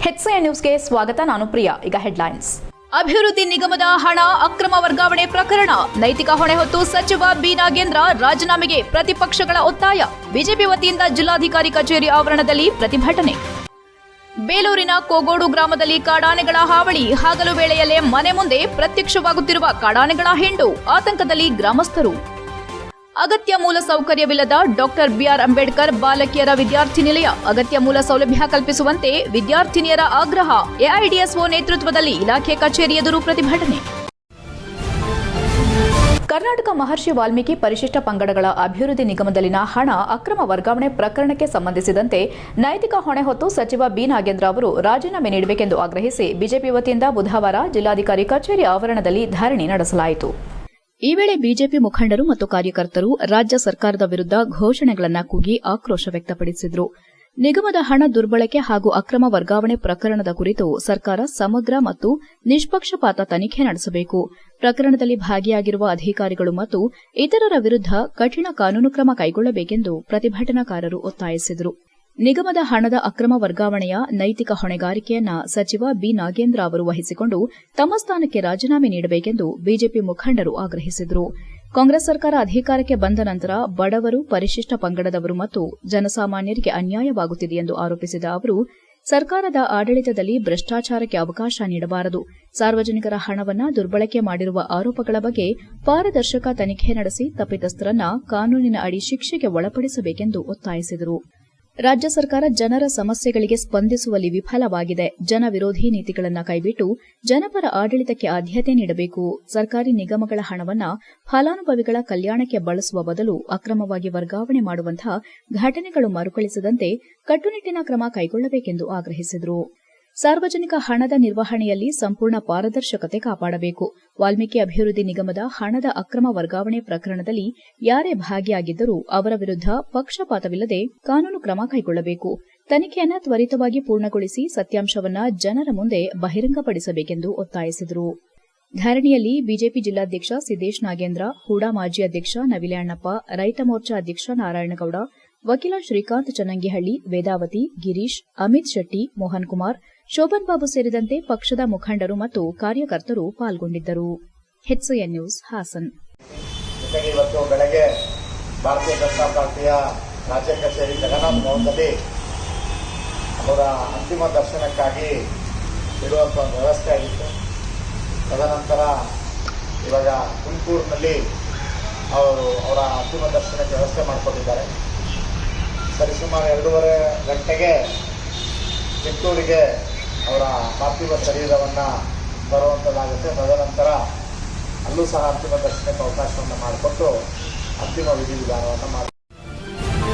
HCN ನ್ಯೂಸ್ಗೆ ಸ್ವಾಗತ. ನಾನು ಪ್ರಿಯಾ. ಈಗ ಹೆಡ್ಲೈನ್ಸ್. ಅಭಿವೃದ್ಧಿ ನಿಗಮದ ಹಣ ಅಕ್ರಮ ವರ್ಗಾವಣೆ ಪ್ರಕರಣ ನೈತಿಕ ಹೊಣೆ ಹೊತ್ತು ಸಚಿವ ಬಿ ನಾಗೇಂದ್ರ ರಾಜೀನಾಮೆಗೆ ಪ್ರತಿಪಕ್ಷಗಳ ಒತ್ತಾಯ. ಬಿಜೆಪಿ ವತಿಯಿಂದ ಜಿಲ್ಲಾಧಿಕಾರಿ ಕಚೇರಿ ಆವರಣದಲ್ಲಿ ಪ್ರತಿಭಟನೆ. ಬೇಲೂರಿನ ಕೋಗೋಡು ಗ್ರಾಮದಲ್ಲಿ ಕಾಡಾನೆಗಳ ಹಾವಳಿ. ಹಗಲು ವೇಳೆಯಲ್ಲೇ ಮನೆ ಮುಂದೆ ಪ್ರತ್ಯಕ್ಷವಾಗುತ್ತಿರುವ ಕಾಡಾನೆಗಳ ಹಿಂಡು. ಆತಂಕದಲ್ಲಿ ಗ್ರಾಮಸ್ಥರು. ಅಗತ್ಯ ಮೂಲ ಸೌಕರ್ಯವಿಲ್ಲದ ಡಾಕ್ಟರ್ ಬಿಆರ್ ಅಂಬೇಡ್ಕರ್ ಬಾಲಕಿಯರ ವಿದ್ಯಾರ್ಥಿ ನಿಲಯ. ಅಗತ್ಯ ಮೂಲ ಸೌಲಭ್ಯ ಕಲ್ಪಿಸುವಂತೆ ವಿದ್ಯಾರ್ಥಿನಿಯರ ಆಗ್ರಹ. ಎಐಡಿಎಸ್ಒ ನೇತೃತ್ವದಲ್ಲಿ ಇಲಾಖೆ ಕಚೇರಿ ಎದುರು ಪ್ರತಿಭಟನೆ. ಕರ್ನಾಟಕ ಮಹರ್ಷಿ ವಾಲ್ಮೀಕಿ ಪರಿಶಿಷ್ಟ ಪಂಗಡಗಳ ಅಭಿವೃದ್ಧಿ ನಿಗಮದಲ್ಲಿನ ಹಣ ಅಕ್ರಮ ವರ್ಗಾವಣೆ ಪ್ರಕರಣಕ್ಕೆ ಸಂಬಂಧಿಸಿದಂತೆ ನೈತಿಕ ಹೊಣೆ ಹೊತ್ತು ಸಚಿವ ಬಿ ನಾಗೇಂದ್ರ ಅವರು ರಾಜೀನಾಮೆ ನೀಡಬೇಕೆಂದು ಆಗ್ರಹಿಸಿ ಬಿಜೆಪಿ ವತಿಯಿಂದ ಬುಧವಾರ ಜಿಲ್ಲಾಧಿಕಾರಿ ಕಚೇರಿ ಆವರಣದಲ್ಲಿ ಧರಣಿ ನಡೆಸಲಾಯಿತು. ಈ ವೇಳೆ ಬಿಜೆಪಿ ಮುಖಂಡರು ಮತ್ತು ಕಾರ್ಯಕರ್ತರು ರಾಜ್ಯ ಸರ್ಕಾರದ ವಿರುದ್ಧ ಘೋಷಣೆಗಳನ್ನು ಕೂಗಿ ಆಕ್ರೋಶ ವ್ಯಕ್ತಪಡಿಸಿದರು. ನಿಗಮದ ಹಣ ದುರ್ಬಳಕೆ ಹಾಗೂ ಅಕ್ರಮ ವರ್ಗಾವಣೆ ಪ್ರಕರಣದ ಕುರಿತು ಸರ್ಕಾರ ಸಮಗ್ರ ಮತ್ತು ನಿಷ್ಪಕ್ಷಪಾತ ತನಿಖೆ ನಡೆಸಬೇಕು. ಪ್ರಕರಣದಲ್ಲಿ ಭಾಗಿಯಾಗಿರುವ ಅಧಿಕಾರಿಗಳು ಮತ್ತು ಇತರರ ವಿರುದ್ಧ ಕಠಿಣ ಕಾನೂನು ಕ್ರಮ ಕೈಗೊಳ್ಳಬೇಕೆಂದು ಪ್ರತಿಭಟನಾಕಾರರು ಒತ್ತಾಯಿಸಿದರು. ನಿಗಮದ ಹಣದ ಅಕ್ರಮ ವರ್ಗಾವಣೆಯ ನೈತಿಕ ಹೊಣೆಗಾರಿಕೆಯನ್ನ ಸಚಿವ ಬಿ ನಾಗೇಂದ್ರ ಅವರು ವಹಿಸಿಕೊಂಡು ತಮ್ಮ ಸ್ಥಾನಕ್ಕೆ ರಾಜೀನಾಮೆ ನೀಡಬೇಕೆಂದು ಬಿಜೆಪಿ ಮುಖಂಡರು ಆಗ್ರಹಿಸಿದರು. ಕಾಂಗ್ರೆಸ್ ಸರ್ಕಾರ ಅಧಿಕಾರಕ್ಕೆ ಬಂದ ನಂತರ ಬಡವರು, ಪರಿಶಿಷ್ಟ ಪಂಗಡದವರು ಮತ್ತು ಜನಸಾಮಾನ್ಯರಿಗೆ ಅನ್ಯಾಯವಾಗುತ್ತಿದೆ ಎಂದು ಆರೋಪಿಸಿದ ಅವರು, ಸರ್ಕಾರದ ಆಡಳಿತದಲ್ಲಿ ಭ್ರಷ್ಟಾಚಾರಕ್ಕೆ ಅವಕಾಶ ನೀಡಬಾರದು. ಸಾರ್ವಜನಿಕರ ಹಣವನ್ನು ದುರ್ಬಳಕೆ ಮಾಡಿರುವ ಆರೋಪಗಳ ಬಗ್ಗೆ ಪಾರದರ್ಶಕ ತನಿಖೆ ನಡೆಸಿ ತಪ್ಪಿತಸ್ಥರನ್ನ ಕಾನೂನಿನ ಅಡಿ ಶಿಕ್ಷೆಗೆ ಒಳಪಡಿಸಬೇಕೆಂದು ಒತ್ತಾಯಿಸಿದರು. ರಾಜ್ಯ ಸರ್ಕಾರ ಜನರ ಸಮಸ್ಯೆಗಳಿಗೆ ಸ್ಪಂದಿಸುವಲ್ಲಿ ವಿಫಲವಾಗಿದೆ. ಜನ ವಿರೋಧಿ ನೀತಿಗಳನ್ನು ಕೈಬಿಟ್ಟು ಜನಪರ ಆಡಳಿತಕ್ಕೆ ಆದ್ಯತೆ ನೀಡಬೇಕು. ಸರ್ಕಾರಿ ನಿಗಮಗಳ ಹಣವನ್ನು ಫಲಾನುಭವಿಗಳ ಕಲ್ಯಾಣಕ್ಕೆ ಬಳಸುವ ಬದಲು ಅಕ್ರಮವಾಗಿ ವರ್ಗಾವಣೆ ಮಾಡುವಂತಹ ಘಟನೆಗಳು ಮರುಕಳಿಸದಂತೆ ಕಟ್ಟುನಿಟ್ಟಿನ ಕ್ರಮ ಕೈಗೊಳ್ಳಬೇಕೆಂದು ಆಗ್ರಹಿಸಿದರು. ಸಾರ್ವಜನಿಕ ಹಣದ ನಿರ್ವಹಣೆಯಲ್ಲಿ ಸಂಪೂರ್ಣ ಪಾರದರ್ಶಕತೆ ಕಾಪಾಡಬೇಕು. ವಾಲ್ಮೀಕಿ ಅಭಿವೃದ್ಧಿ ನಿಗಮದ ಹಣದ ಅಕ್ರಮ ವರ್ಗಾವಣೆ ಪ್ರಕರಣದಲ್ಲಿ ಯಾರೇ ಭಾಗಿಯಾಗಿದ್ದರೂ ಅವರ ವಿರುದ್ಧ ಪಕ್ಷಪಾತವಿಲ್ಲದೆ ಕಾನೂನು ಕ್ರಮ ಕೈಗೊಳ್ಳಬೇಕು. ತನಿಖೆಯನ್ನು ತ್ವರಿತವಾಗಿ ಪೂರ್ಣಗೊಳಿಸಿ ಸತ್ಯಾಂಶವನ್ನು ಜನರ ಮುಂದೆ ಬಹಿರಂಗಪಡಿಸಬೇಕೆಂದು ಒತ್ತಾಯಿಸಿದರು. ಧರಣಿಯಲ್ಲಿ ಬಿಜೆಪಿ ಜಿಲ್ಲಾಧ್ಯಕ್ಷ ಸಿದ್ದೇಶ್ ನಾಗೇಂದ್ರ, ಹೂಡಾ ಮಾಜಿ ಅಧ್ಯಕ್ಷ ನವಿಲೆ ಅಣ್ಣಪ್ಪ, ರೈತ ಮೋರ್ಚಾ ಅಧ್ಯಕ್ಷ ನಾರಾಯಣಗೌಡ, ವಕೀಲ ಶ್ರೀಕಾಂತ್ ಚನ್ನಂಗಿಹಳ್ಳಿ, ವೇದಾವತಿ, ಗಿರೀಶ್, ಅಮಿತ್ ಶೆಟ್ಟಿ, ಮೋಹನ್ ಕುಮಾರ್, ಶೋಭನ್ ಬಾಬು ಸೇರಿದಂತೆ ಪಕ್ಷದ ಮುಖಂಡರು ಮತ್ತು ಕಾರ್ಯಕರ್ತರು ಪಾಲ್ಗೊಂಡಿದ್ದರು. HCN news Hassan. ಇವತ್ತು ಬೆಳಗ್ಗೆ ಭಾರತೀಯ ಜನತಾ ಪಾರ್ಟಿಯ ರಾಜ್ಯ ಕಚೇರಿ ಜಗನ್ನಾಥ ಭವನದಲ್ಲಿ ಅವರ ಅಂತಿಮ ದರ್ಶನಕ್ಕಾಗಿ ಇಡುವಂಥ ಒಂದು ವ್ಯವಸ್ಥೆ ಆಗಿತ್ತು. ತದನಂತರ ಇವಾಗ ತುಮಕೂರಿನಲ್ಲಿ ಅವರ ಅಂತಿಮ ದರ್ಶನಕ್ಕೆ ವ್ಯವಸ್ಥೆ ಮಾಡಿಕೊಂಡಿದ್ದಾರೆ. ಸರಿಸುಮಾರು 2.5 ಗಂಟೆಗೆ ಚಿತ್ತೂರಿಗೆ ಅವರ ಪಾರ್ಥಿವ ಶರೀರವನ್ನು ಬರುವಂಥದ್ದಾಗುತ್ತೆ. ತದನಂತರ ಅಲ್ಲೂ ಸಹ ಅಂತಿಮ ದರ್ಶನಕ್ಕೆ ಅವಕಾಶವನ್ನು ಮಾಡಿಕೊಟ್ಟು ಅಂತಿಮ ವಿಧಿವಿಧಾನವನ್ನು ಮಾಡಿ.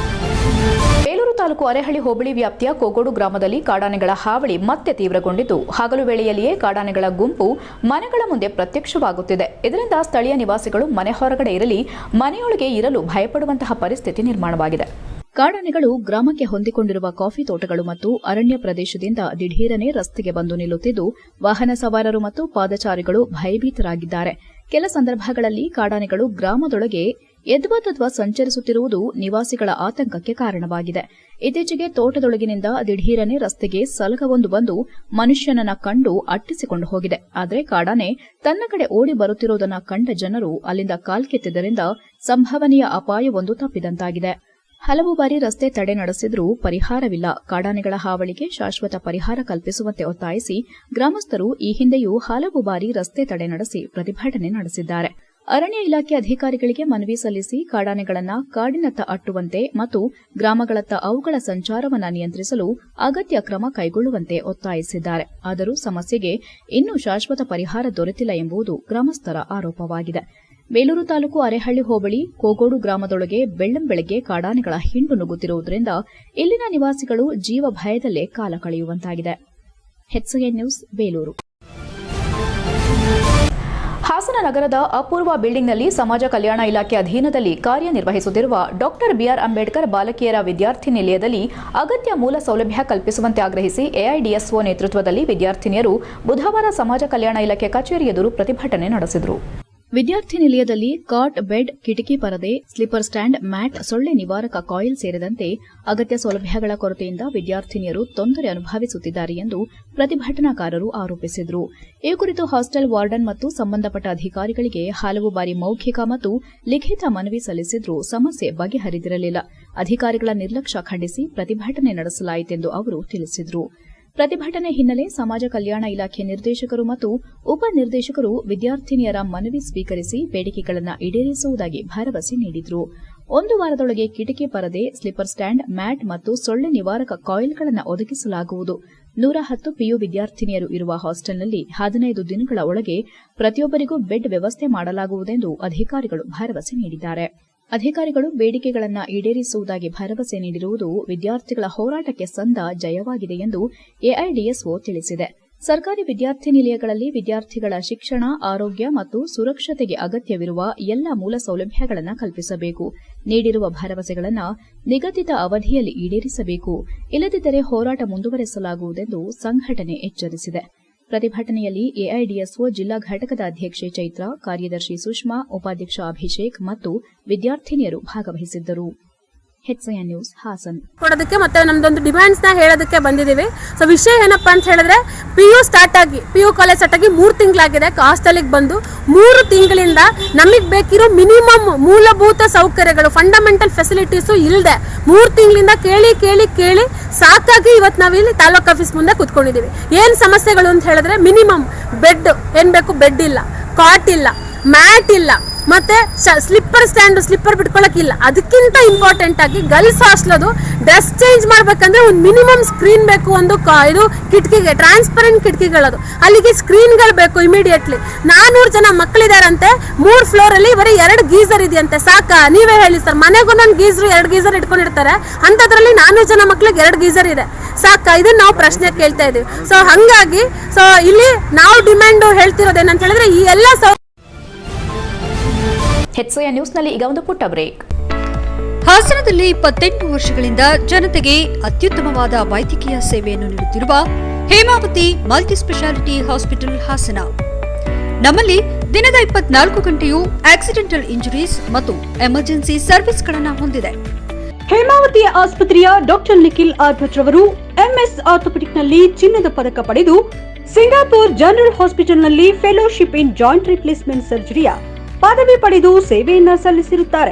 ಬೇಲೂರು ತಾಲೂಕು ಅರೇಹಳ್ಳಿ ಹೋಬಳಿ ವ್ಯಾಪ್ತಿಯ ಕೋಗೋಡು ಗ್ರಾಮದಲ್ಲಿ ಕಾಡಾನೆಗಳ ಹಾವಳಿ ಮತ್ತೆ ತೀವ್ರಗೊಂಡಿದ್ದು, ಹಗಲು ವೇಳೆಯಲ್ಲಿಯೇ ಕಾಡಾನೆಗಳ ಗುಂಪು ಮನೆಗಳ ಮುಂದೆ ಪ್ರತ್ಯಕ್ಷವಾಗುತ್ತಿದೆ. ಇದರಿಂದ ಸ್ಥಳೀಯ ನಿವಾಸಿಗಳು ಮನೆ ಹೊರಗಡೆ ಇರಲಿ, ಮನೆಯೊಳಗೆ ಇರಲು ಭಯಪಡುವಂತಹ ಪರಿಸ್ಥಿತಿ ನಿರ್ಮಾಣವಾಗಿದೆ. ಕಾಡಾನೆಗಳು ಗ್ರಾಮಕ್ಕೆ ಹೊಂದಿಕೊಂಡಿರುವ ಕಾಫಿ ತೋಟಗಳು ಮತ್ತು ಅರಣ್ಯ ಪ್ರದೇಶದಿಂದ ದಿಢೀರನೆ ರಸ್ತೆಗೆ ಬಂದು ನಿಲ್ಲುತ್ತಿದ್ದು, ವಾಹನ ಸವಾರರು ಮತ್ತು ಪಾದಚಾರಿಗಳು ಭಯಭೀತರಾಗಿದ್ದಾರೆ. ಕೆಲ ಸಂದರ್ಭಗಳಲ್ಲಿ ಕಾಡಾನೆಗಳು ಗ್ರಾಮದೊಳಗೆ ಯದ್ವಾತದ್ವಾ ಸಂಚರಿಸುತ್ತಿರುವುದು ನಿವಾಸಿಗಳ ಆತಂಕಕ್ಕೆ ಕಾರಣವಾಗಿದೆ. ಇತ್ತೀಚೆಗೆ ತೋಟದೊಳಗಿನಿಂದ ದಿಢೀರನೆ ರಸ್ತೆಗೆ ಸಲಗವೊಂದು ಬಂದು ಮನುಷ್ಯನನ್ನ ಕಂಡು ಅಟ್ಟಿಸಿಕೊಂಡು ಹೋಗಿದೆ. ಆದರೆ ಕಾಡಾನೆ ತನ್ನ ಕಡೆ ಓಡಿ ಬರುತ್ತಿರುವುದನ್ನು ಕಂಡ ಜನರು ಅಲ್ಲಿಂದ ಕಾಲ್ಕಿತ್ತಿದ್ದರಿಂದ ಸಂಭವನೀಯ ಅಪಾಯವೊಂದು ತಪ್ಪಿದಂತಾಗಿದೆ. ಹಲವು ಬಾರಿ ರಸ್ತೆ ತಡೆ ನಡೆಸಿದ್ರೂ ಪರಿಹಾರವಿಲ್ಲ. ಕಾಡಾನೆಗಳ ಹಾವಳಿಗೆ ಶಾಶ್ವತ ಪರಿಹಾರ ಕಲ್ಪಿಸುವಂತೆ ಒತ್ತಾಯಿಸಿ ಗ್ರಾಮಸ್ಥರು ಈ ಹಿಂದೆಯೂ ಹಲವು ಬಾರಿ ರಸ್ತೆ ತಡೆ ನಡೆಸಿ ಪ್ರತಿಭಟನೆ ನಡೆಸಿದ್ದಾರೆ. ಅರಣ್ಯ ಇಲಾಖೆ ಅಧಿಕಾರಿಗಳಿಗೆ ಮನವಿ ಸಲ್ಲಿಸಿ ಕಾಡಾನೆಗಳನ್ನು ಕಾಡಿನತ್ತ ಅಟ್ಟುವಂತೆ ಮತ್ತು ಗ್ರಾಮಗಳತ್ತ ಅವುಗಳ ಸಂಚಾರವನ್ನು ನಿಯಂತ್ರಿಸಲು ಅಗತ್ಯ ಕ್ರಮ ಕೈಗೊಳ್ಳುವಂತೆ ಒತ್ತಾಯಿಸಿದ್ದಾರೆ. ಆದರೂ ಸಮಸ್ಯೆಗೆ ಇನ್ನೂ ಶಾಶ್ವತ ಪರಿಹಾರ ದೊರೆತಿಲ್ಲ ಎಂಬುದು ಗ್ರಾಮಸ್ಥರ ಆರೋಪವಾಗಿದೆ. ಬೇಲೂರು ತಾಲೂಕು ಅರೇಹಳ್ಳಿ ಹೋಬಳಿ ಕೋಗೋಡು ಗ್ರಾಮದೊಳಗೆ ಬೆಳ್ಳಂಬೆಳಗ್ಗೆ ಕಾಡಾನೆಗಳ ಹಿಂಡು ನುಗ್ಗುತ್ತಿರುವುದರಿಂದ ಇಲ್ಲಿನ ನಿವಾಸಿಗಳು ಜೀವ ಭಯದಲ್ಲೇ ಕಾಲ ಕಳೆಯುವಂತಾಗಿದೆ. HCN news Belur. ಹಾಸನ ನಗರದ ಅಪೂರ್ವ ಬಿಲ್ಡಿಂಗ್ನಲ್ಲಿ ಸಮಾಜ ಕಲ್ಯಾಣ ಇಲಾಖೆ ಅಧೀನದಲ್ಲಿ ಕಾರ್ಯನಿರ್ವಹಿಸುತ್ತಿರುವ ಡಾಕ್ಟರ್ ಬಿಆರ್ ಅಂಬೇಡ್ಕರ್ ಬಾಲಕಿಯರ ವಿದ್ಯಾರ್ಥಿ ನಿಲಯದಲ್ಲಿ ಅಗತ್ಯ ಮೂಲ ಸೌಲಭ್ಯ ಕಲ್ಪಿಸುವಂತೆ ಆಗ್ರಹಿಸಿ ಎಐಡಿಎಸ್ಒ ನೇತೃತ್ವದಲ್ಲಿ ವಿದ್ಯಾರ್ಥಿನಿಯರು ಬುಧವಾರ ಸಮಾಜ ಕಲ್ಯಾಣ ಇಲಾಖೆ ಕಚೇರಿ ಎದುರು ಪ್ರತಿಭಟನೆ ನಡೆಸಿದರು. ವಿದ್ಯಾರ್ಥಿ ನಿಲಯದಲ್ಲಿ ಕಾಟ್, ಬೆಡ್, ಕಿಟಕಿ ಪರದೆ, ಸ್ಲೀಪರ್ ಸ್ಟ್ಯಾಂಡ್, ಮ್ಯಾಟ್, ಸೊಳ್ಳೆ ನಿವಾರಕ ಕಾಯಿಲ್ ಸೇರಿದಂತೆ ಅಗತ್ಯ ಸೌಲಭ್ಯಗಳ ಕೊರತೆಯಿಂದ ವಿದ್ಯಾರ್ಥಿನಿಯರು ತೊಂದರೆ ಅನುಭವಿಸುತ್ತಿದ್ದಾರೆ ಎಂದು ಪ್ರತಿಭಟನಾಕಾರರು ಆರೋಪಿಸಿದರು. ಈ ಕುರಿತು ಹಾಸ್ಟೆಲ್ ವಾರ್ಡನ್ ಮತ್ತು ಸಂಬಂಧಪಟ್ಟ ಅಧಿಕಾರಿಗಳಿಗೆ ಹಲವು ಬಾರಿ ಮೌಖಿಕ ಮತ್ತು ಲಿಖಿತ ಮನವಿ ಸಲ್ಲಿಸಿದ್ರೂ ಸಮಸ್ಯೆ ಬಗೆಹರಿದಿರಲಿಲ್ಲ. ಅಧಿಕಾರಿಗಳ ನಿರ್ಲಕ್ಷ್ಯ ಖಂಡಿಸಿ ಪ್ರತಿಭಟನೆ ನಡೆಸಲಾಯಿತೆಂದು ಅವರು ತಿಳಿಸಿದರು. ಪ್ರತಿಭಟನೆ ಹಿನ್ನೆಲೆ ಸಮಾಜ ಕಲ್ಯಾಣ ಇಲಾಖೆ ನಿರ್ದೇಶಕರು ಮತ್ತು ಉಪನಿರ್ದೇಶಕರು ವಿದ್ಯಾರ್ಥಿನಿಯರ ಮನವಿ ಸ್ವೀಕರಿಸಿ ಬೇಡಿಕೆಗಳನ್ನು ಈಡೇರಿಸುವುದಾಗಿ ಭರವಸೆ ನೀಡಿದರು. 1 ವಾರದೊಳಗೆ ಕಿಟಕಿ ಪರದೆ, ಸ್ಲೀಪರ್ ಸ್ಟ್ಯಾಂಡ್, ಮ್ಯಾಟ್ ಮತ್ತು ಸೊಳ್ಳೆ ನಿವಾರಕ ಕಾಯಿಲ್ಗಳನ್ನು ಒದಗಿಸಲಾಗುವುದು. 110 ಪಿಯು ವಿದ್ಯಾರ್ಥಿನಿಯರು ಇರುವ ಹಾಸ್ಟೆಲ್ನಲ್ಲಿ 15 ದಿನಗಳ ಒಳಗೆ ಪ್ರತಿಯೊಬ್ಬರಿಗೂ ಬೆಡ್ ವ್ಯವಸ್ಥೆ ಮಾಡಲಾಗುವುದೆಂದು ಅಧಿಕಾರಿಗಳು ಭರವಸೆ ನೀಡಿದ್ದಾರೆ. ಅಧಿಕಾರಿಗಳು ಬೇಡಿಕೆಗಳನ್ನು ಈಡೇರಿಸುವುದಾಗಿ ಭರವಸೆ ನೀಡಿರುವುದು ವಿದ್ಯಾರ್ಥಿಗಳ ಹೋರಾಟಕ್ಕೆ ಸಂದ ಜಯವಾಗಿದೆ ಎಂದು ಎಐಡಿಎಸ್ಒ ತಿಳಿಸಿದೆ. ಸರ್ಕಾರಿ ವಿದ್ಯಾರ್ಥಿ ನಿಲಯಗಳಲ್ಲಿ ವಿದ್ಯಾರ್ಥಿಗಳ ಶಿಕ್ಷಣ, ಆರೋಗ್ಯ ಮತ್ತು ಸುರಕ್ಷತೆಗೆ ಅಗತ್ಯವಿರುವ ಎಲ್ಲ ಮೂಲ ಸೌಲಭ್ಯಗಳನ್ನು ಕಲ್ಪಿಸಬೇಕು. ನೀಡಿರುವ ಭರವಸೆಗಳನ್ನು ನಿಗದಿತ ಅವಧಿಯಲ್ಲಿ ಈಡೇರಿಸಬೇಕು. ಇಲ್ಲದಿದ್ದರೆ ಹೋರಾಟ ಮುಂದುವರೆಸಲಾಗುವುದೆಂದು ಸಂಘಟನೆ ಎಚ್ಚರಿಸಿದೆ. ಪ್ರತಿಭಟನೆಯಲ್ಲಿ ಎಐಡಿಎಸ್ಒ ಜಿಲ್ಲಾ ಘಟಕದ ಅಧ್ಯಕ್ಷೆ ಚೈತ್ರ, ಕಾರ್ಯದರ್ಶಿ ಸುಷ್ಮಾ, ಉಪಾಧ್ಯಕ್ಷ ಅಭಿಷೇಕ್ ಮತ್ತು ವಿದ್ಯಾರ್ಥಿನಿಯರು ಭಾಗವಹಿಸಿದ್ದರು. HCN news Hassan. ಕೊಡೋದಕ್ಕೆ ಮತ್ತೆ ನಮ್ದೊಂದು ಡಿಮ್ಯಾಂಡ್ಸ್ ನ ಹೇಳೋದಕ್ಕೆ ಬಂದಿದ್ದೀವಿ. ಸೊ ವಿಷಯ ಏನಪ್ಪಾ ಅಂತ ಹೇಳಿದ್ರೆ PU ಕಾಲೇಜ್ ಸ್ಟಾರ್ಟ್ ಆಗಿ 3 ತಿಂಗಳಾಗಿದೆ. ಹಾಸ್ಟೆಲ್ಗೆ ಬಂದು 3 ತಿಂಗಳಿಂದ ನಮಗೆ ಬೇಕಿರೋ ಮಿನಿಮಮ್ ಮೂಲಭೂತ ಸೌಕರ್ಯಗಳು, ಫಂಡಮೆಂಟಲ್ ಫೆಸಿಲಿಟೀಸು ಇಲ್ಲದೆ 3 ತಿಂಗಳಿಂದ ಕೇಳಿ ಸಾಕಾಗಿ ಇವತ್ತು ನಾವಿಲ್ಲಿ ತಾಲೂಕ್ ಆಫೀಸ್ ಮುಂದೆ ಕುತ್ಕೊಂಡಿದ್ದೀವಿ. ಏನು ಸಮಸ್ಯೆಗಳು ಅಂತ ಹೇಳಿದ್ರೆ ಮಿನಿಮಮ್ ಬೆಡ್ ಏನ್ ಬೇಕು, ಬೆಡ್ ಇಲ್ಲ, ಕಾಟ್ ಇಲ್ಲ, ಮ್ಯಾಟ್ ಇಲ್ಲ, ಮತ್ತೆ ಸ್ಲಿಪ್ಪರ್ ಬಿಟ್ಕೊಳ್ಳೋಕ್ಕಿಲ್ಲ. ಅದಕ್ಕಿಂತ ಇಂಪಾರ್ಟೆಂಟ್ ಆಗಿ ಗರ್ಲ್ಸ್ ಹಾಸ್ಟೆಲ್ ಅದು ಡ್ರೆಸ್ ಚೇಂಜ್ ಮಾಡ್ಬೇಕಂದ್ರೆ ಒಂದು ಮಿನಿಮಮ್ ಸ್ಕ್ರೀನ್ ಬೇಕು. ಒಂದು ಇದು ಕಿಟಕಿಗೆ ಟ್ರಾನ್ಸ್ಪರೆಂಟ್ ಕಿಟಕಿಗಳದು, ಅಲ್ಲಿಗೆ ಸ್ಕ್ರೀನ್ಗಳು ಬೇಕು ಇಮಿಡಿಯೇಟ್ಲಿ. 400 ಜನ ಮಕ್ಕಳಿದಾರಂತೆ. 3 ಫ್ಲೋರ್ ಅಲ್ಲಿ ಬರೀ 2 ಗೀಸರ್ ಇದೆಯಂತೆ. ಸಾಕಾ? ನೀವೇ ಹೇಳಿ ಸರ್. ಮನೆಗೊಂದೊಂದು ಗೀಸರ್, 2 ಗೀಸರ್ ಇಟ್ಕೊಂಡಿರ್ತಾರೆ. ಅಂತದ್ರಲ್ಲಿ 400 ಜನ ಮಕ್ಳಿಗೆ 2 ಗೀಸರ್ ಇದೆ. ಸಾಕಾ? ಇದನ್ನ ನಾವು ಪ್ರಶ್ನೆ ಕೇಳ್ತಾ ಇದೀವಿ. ಸೊ ಹಂಗಾಗಿ ಇಲ್ಲಿ ನಾವು ಡಿಮ್ಯಾಂಡ್ ಹೇಳ್ತಿರೋದೇನಂತ ಹೇಳಿದ್ರೆ ಈ ಎಲ್ಲ HCN ನ್ಯೂಸ್ನಲ್ಲಿ ಈಗ ಒಂದು ಪುಟ್ಟ ಬ್ರೇಕ್. ಹಾಸನದಲ್ಲಿ 28 ವರ್ಷಗಳಿಂದ ಜನತೆಗೆ ಅತ್ಯುತ್ತಮವಾದ ವೈದ್ಯಕೀಯ ಸೇವೆಯನ್ನು ನೀಡುತ್ತಿರುವ Hemavathi multi speciality hospital Hassan. ನಮ್ಮಲ್ಲಿ ದಿನದ 24 ಗಂಟೆಯೂ ಆಕ್ಸಿಡೆಂಟಲ್ ಇಂಜುರೀಸ್ ಮತ್ತು ಎಮರ್ಜೆನ್ಸಿ ಸರ್ವಿಸ್ಗಳನ್ನು ಹೊಂದಿದೆ. ಹೇಮಾವತಿ ಆಸ್ಪತ್ರೆಯ ಡಾಕ್ಟರ್ ನಿಖಿಲ್ ಆರ್ಭಟ್ ರವರು MS ಆರ್ಥೋಪೆಡಿಕ್ನಲ್ಲಿ ಚಿನ್ನದ ಪದಕ ಪಡೆದು ಸಿಂಗಾಪುರ್ ಜನರಲ್ ಹಾಸ್ಪಿಟಲ್ನಲ್ಲಿ ಫೆಲೋಶಿಪ್ ಇನ್ ಜಾಯಿಂಟ್ ರಿಪ್ಲೇಸ್ಮೆಂಟ್ ಸರ್ಜರಿಯ ಪದವಿ ಪಡೆದು ಸೇವೆಯನ್ನ ಸಲ್ಲಿಸಿರುತ್ತಾರೆ.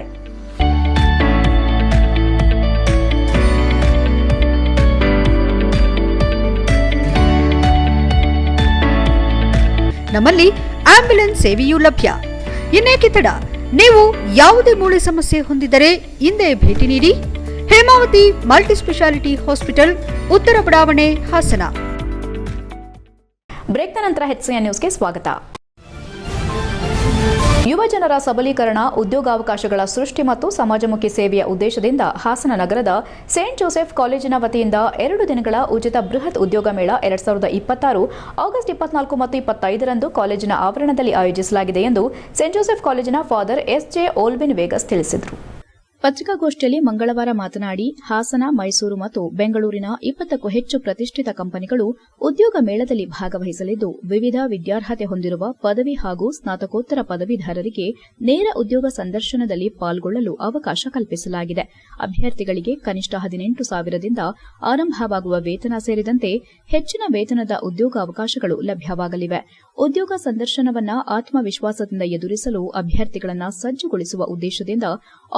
ನಮ್ಮಲ್ಲಿ ಆಂಬ್ಯುಲೆನ್ಸ್ ಸೇವೆಯೂ ಲಭ್ಯ. ಇನ್ನೇಕೆ ತಡ? ನೀವು ಯಾವುದೇ ಮೂಳೆ ಸಮಸ್ಯೆ ಹೊಂದಿದರೆ ಹಿಂದೆ ಭೇಟಿ ನೀಡಿ. ಹೇಮಾವತಿ ಮಲ್ಟಿ ಸ್ಪೆಷಾಲಿಟಿ ಹಾಸ್ಪಿಟಲ್, ಉತ್ತರ ಬಡಾವಣೆ, ಹಾಸನ. ಬ್ರೇಕ್ನ ನಂತರ HCN ನ್ಯೂಸ್ಗೆ ಸ್ವಾಗತ. ಯುವ ಜನರ ಸಬಲೀಕರಣ, ಉದ್ಯೋಗಾವಕಾಶಗಳ ಸೃಷ್ಟಿ ಮತ್ತು ಸಮಾಜಮುಖಿ ಸೇವೆಯ ಉದ್ದೇಶದಿಂದ ಹಾಸನ ನಗರದ ಸೇಂಟ್ ಜೋಸೆಫ್ ಕಾಲೇಜಿನ ವತಿಯಿಂದ 2 ದಿನಗಳ ಉಚಿತ ಬೃಹತ್ ಉದ್ಯೋಗ ಮೇಳ 2026 ಆಗಸ್ಟ್ 24 ಮತ್ತು 25ರಂದು ಕಾಲೇಜಿನ ಆವರಣದಲ್ಲಿ ಆಯೋಜಿಸಲಾಗಿದೆ ಎಂದು ಸೇಂಟ್ ಜೋಸೆಫ್ ಕಾಲೇಜಿನ ಫಾದರ್ SJ ಓಲ್ವಿನ್ ವೇಗಸ್ ತಿಳಿಸಿದರು. ಪತ್ರಿಕಾಗೋಷ್ಠಿಯಲ್ಲಿ ಮಂಗಳವಾರ ಮಾತನಾಡಿ, ಹಾಸನ, ಮೈಸೂರು ಮತ್ತು ಬೆಂಗಳೂರಿನ 20ಕ್ಕೂ ಹೆಚ್ಚು ಪ್ರತಿಷ್ಠಿತ ಕಂಪನಿಗಳು ಉದ್ಯೋಗ ಮೇಳದಲ್ಲಿ ಭಾಗವಹಿಸಲಿದ್ದು, ವಿವಿಧ ವಿದ್ಯಾರ್ಹತೆ ಹೊಂದಿರುವ ಪದವಿ ಹಾಗೂ ಸ್ನಾತಕೋತ್ತರ ಪದವೀಧರರಿಗೆ ನೇರ ಉದ್ಯೋಗ ಸಂದರ್ಶನದಲ್ಲಿ ಪಾಲ್ಗೊಳ್ಳಲು ಅವಕಾಶ ಕಲ್ಪಿಸಲಾಗಿದೆ. ಅಭ್ಯರ್ಥಿಗಳಿಗೆ ಕನಿಷ್ಠ 18,000ದಿಂದ ಆರಂಭವಾಗುವ ವೇತನ ಸೇರಿದಂತೆ ಹೆಚ್ಚಿನ ವೇತನದ ಉದ್ಯೋಗಾವಕಾಶಗಳು ಲಭ್ಯವಾಗಲಿವೆ. ಉದ್ಯೋಗ ಸಂದರ್ಶನವನ್ನು ಆತ್ಮವಿಶ್ವಾಸದಿಂದ ಎದುರಿಸಲು ಅಭ್ಯರ್ಥಿಗಳನ್ನು ಸಜ್ಜುಗೊಳಿಸುವ ಉದ್ದೇಶದಿಂದ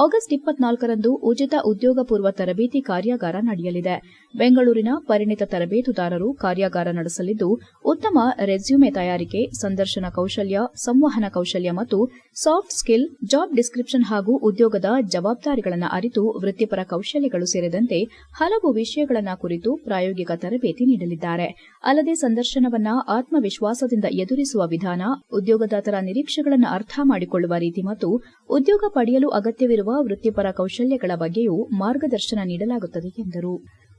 ಆಗಸ್ಟ್ 24ರಂದು ಉಚಿತ ಉದ್ಯೋಗ ಪೂರ್ವ ತರಬೇತಿ ಕಾರ್ಯಾಗಾರ ನಡೆಯಲಿದೆ. ಬೆಂಗಳೂರಿನ ಪರಿಣಿತ ತರಬೇತುದಾರರು ಕಾರ್ಯಾಗಾರ ನಡೆಸಲಿದ್ದು, ಉತ್ತಮ ರೆಸ್ಯೂಮೆ ತಯಾರಿಕೆ, ಸಂದರ್ಶನ ಕೌಶಲ್ಯ, ಸಂವಹನ ಕೌಶಲ್ಯ ಮತ್ತು ಸಾಫ್ಟ್ ಸ್ಕಿಲ್, ಜಾಬ್ ಡಿಸ್ಕ್ರಿಪ್ಷನ್ ಹಾಗೂ ಉದ್ಯೋಗದ ಜವಾಬ್ದಾರಿಗಳನ್ನು ಅರಿತು ವೃತ್ತಿಪರ ಕೌಶಲ್ಯಗಳು ಸೇರಿದಂತೆ ಹಲವು ವಿಷಯಗಳನ್ನು ಕುರಿತು ಪ್ರಾಯೋಗಿಕ ತರಬೇತಿ ನೀಡಲಿದ್ದಾರೆ. ಅಲ್ಲದೆ ಸಂದರ್ಶನವನ್ನು ಆತ್ಮವಿಶ್ವಾಸದಿಂದ ಎದುರಿಸುವ ವಿಧಾನ, ಉದ್ಯೋಗದಾತರ ನಿರೀಕ್ಷೆಗಳನ್ನು ಅರ್ಥ ಮಾಡಿಕೊಳ್ಳುವ ರೀತಿ ಮತ್ತು ಉದ್ಯೋಗ ಪಡೆಯಲು ಅಗತ್ಯವಿರುವ ವೃತ್ತಿಪರ ಕೌಶಲ್ಯಗಳ ಬಗ್ಗೆಯೂ ಮಾರ್ಗದರ್ಶನ ನೀಡಲಾಗುತ್ತದೆ ಎಂದರು.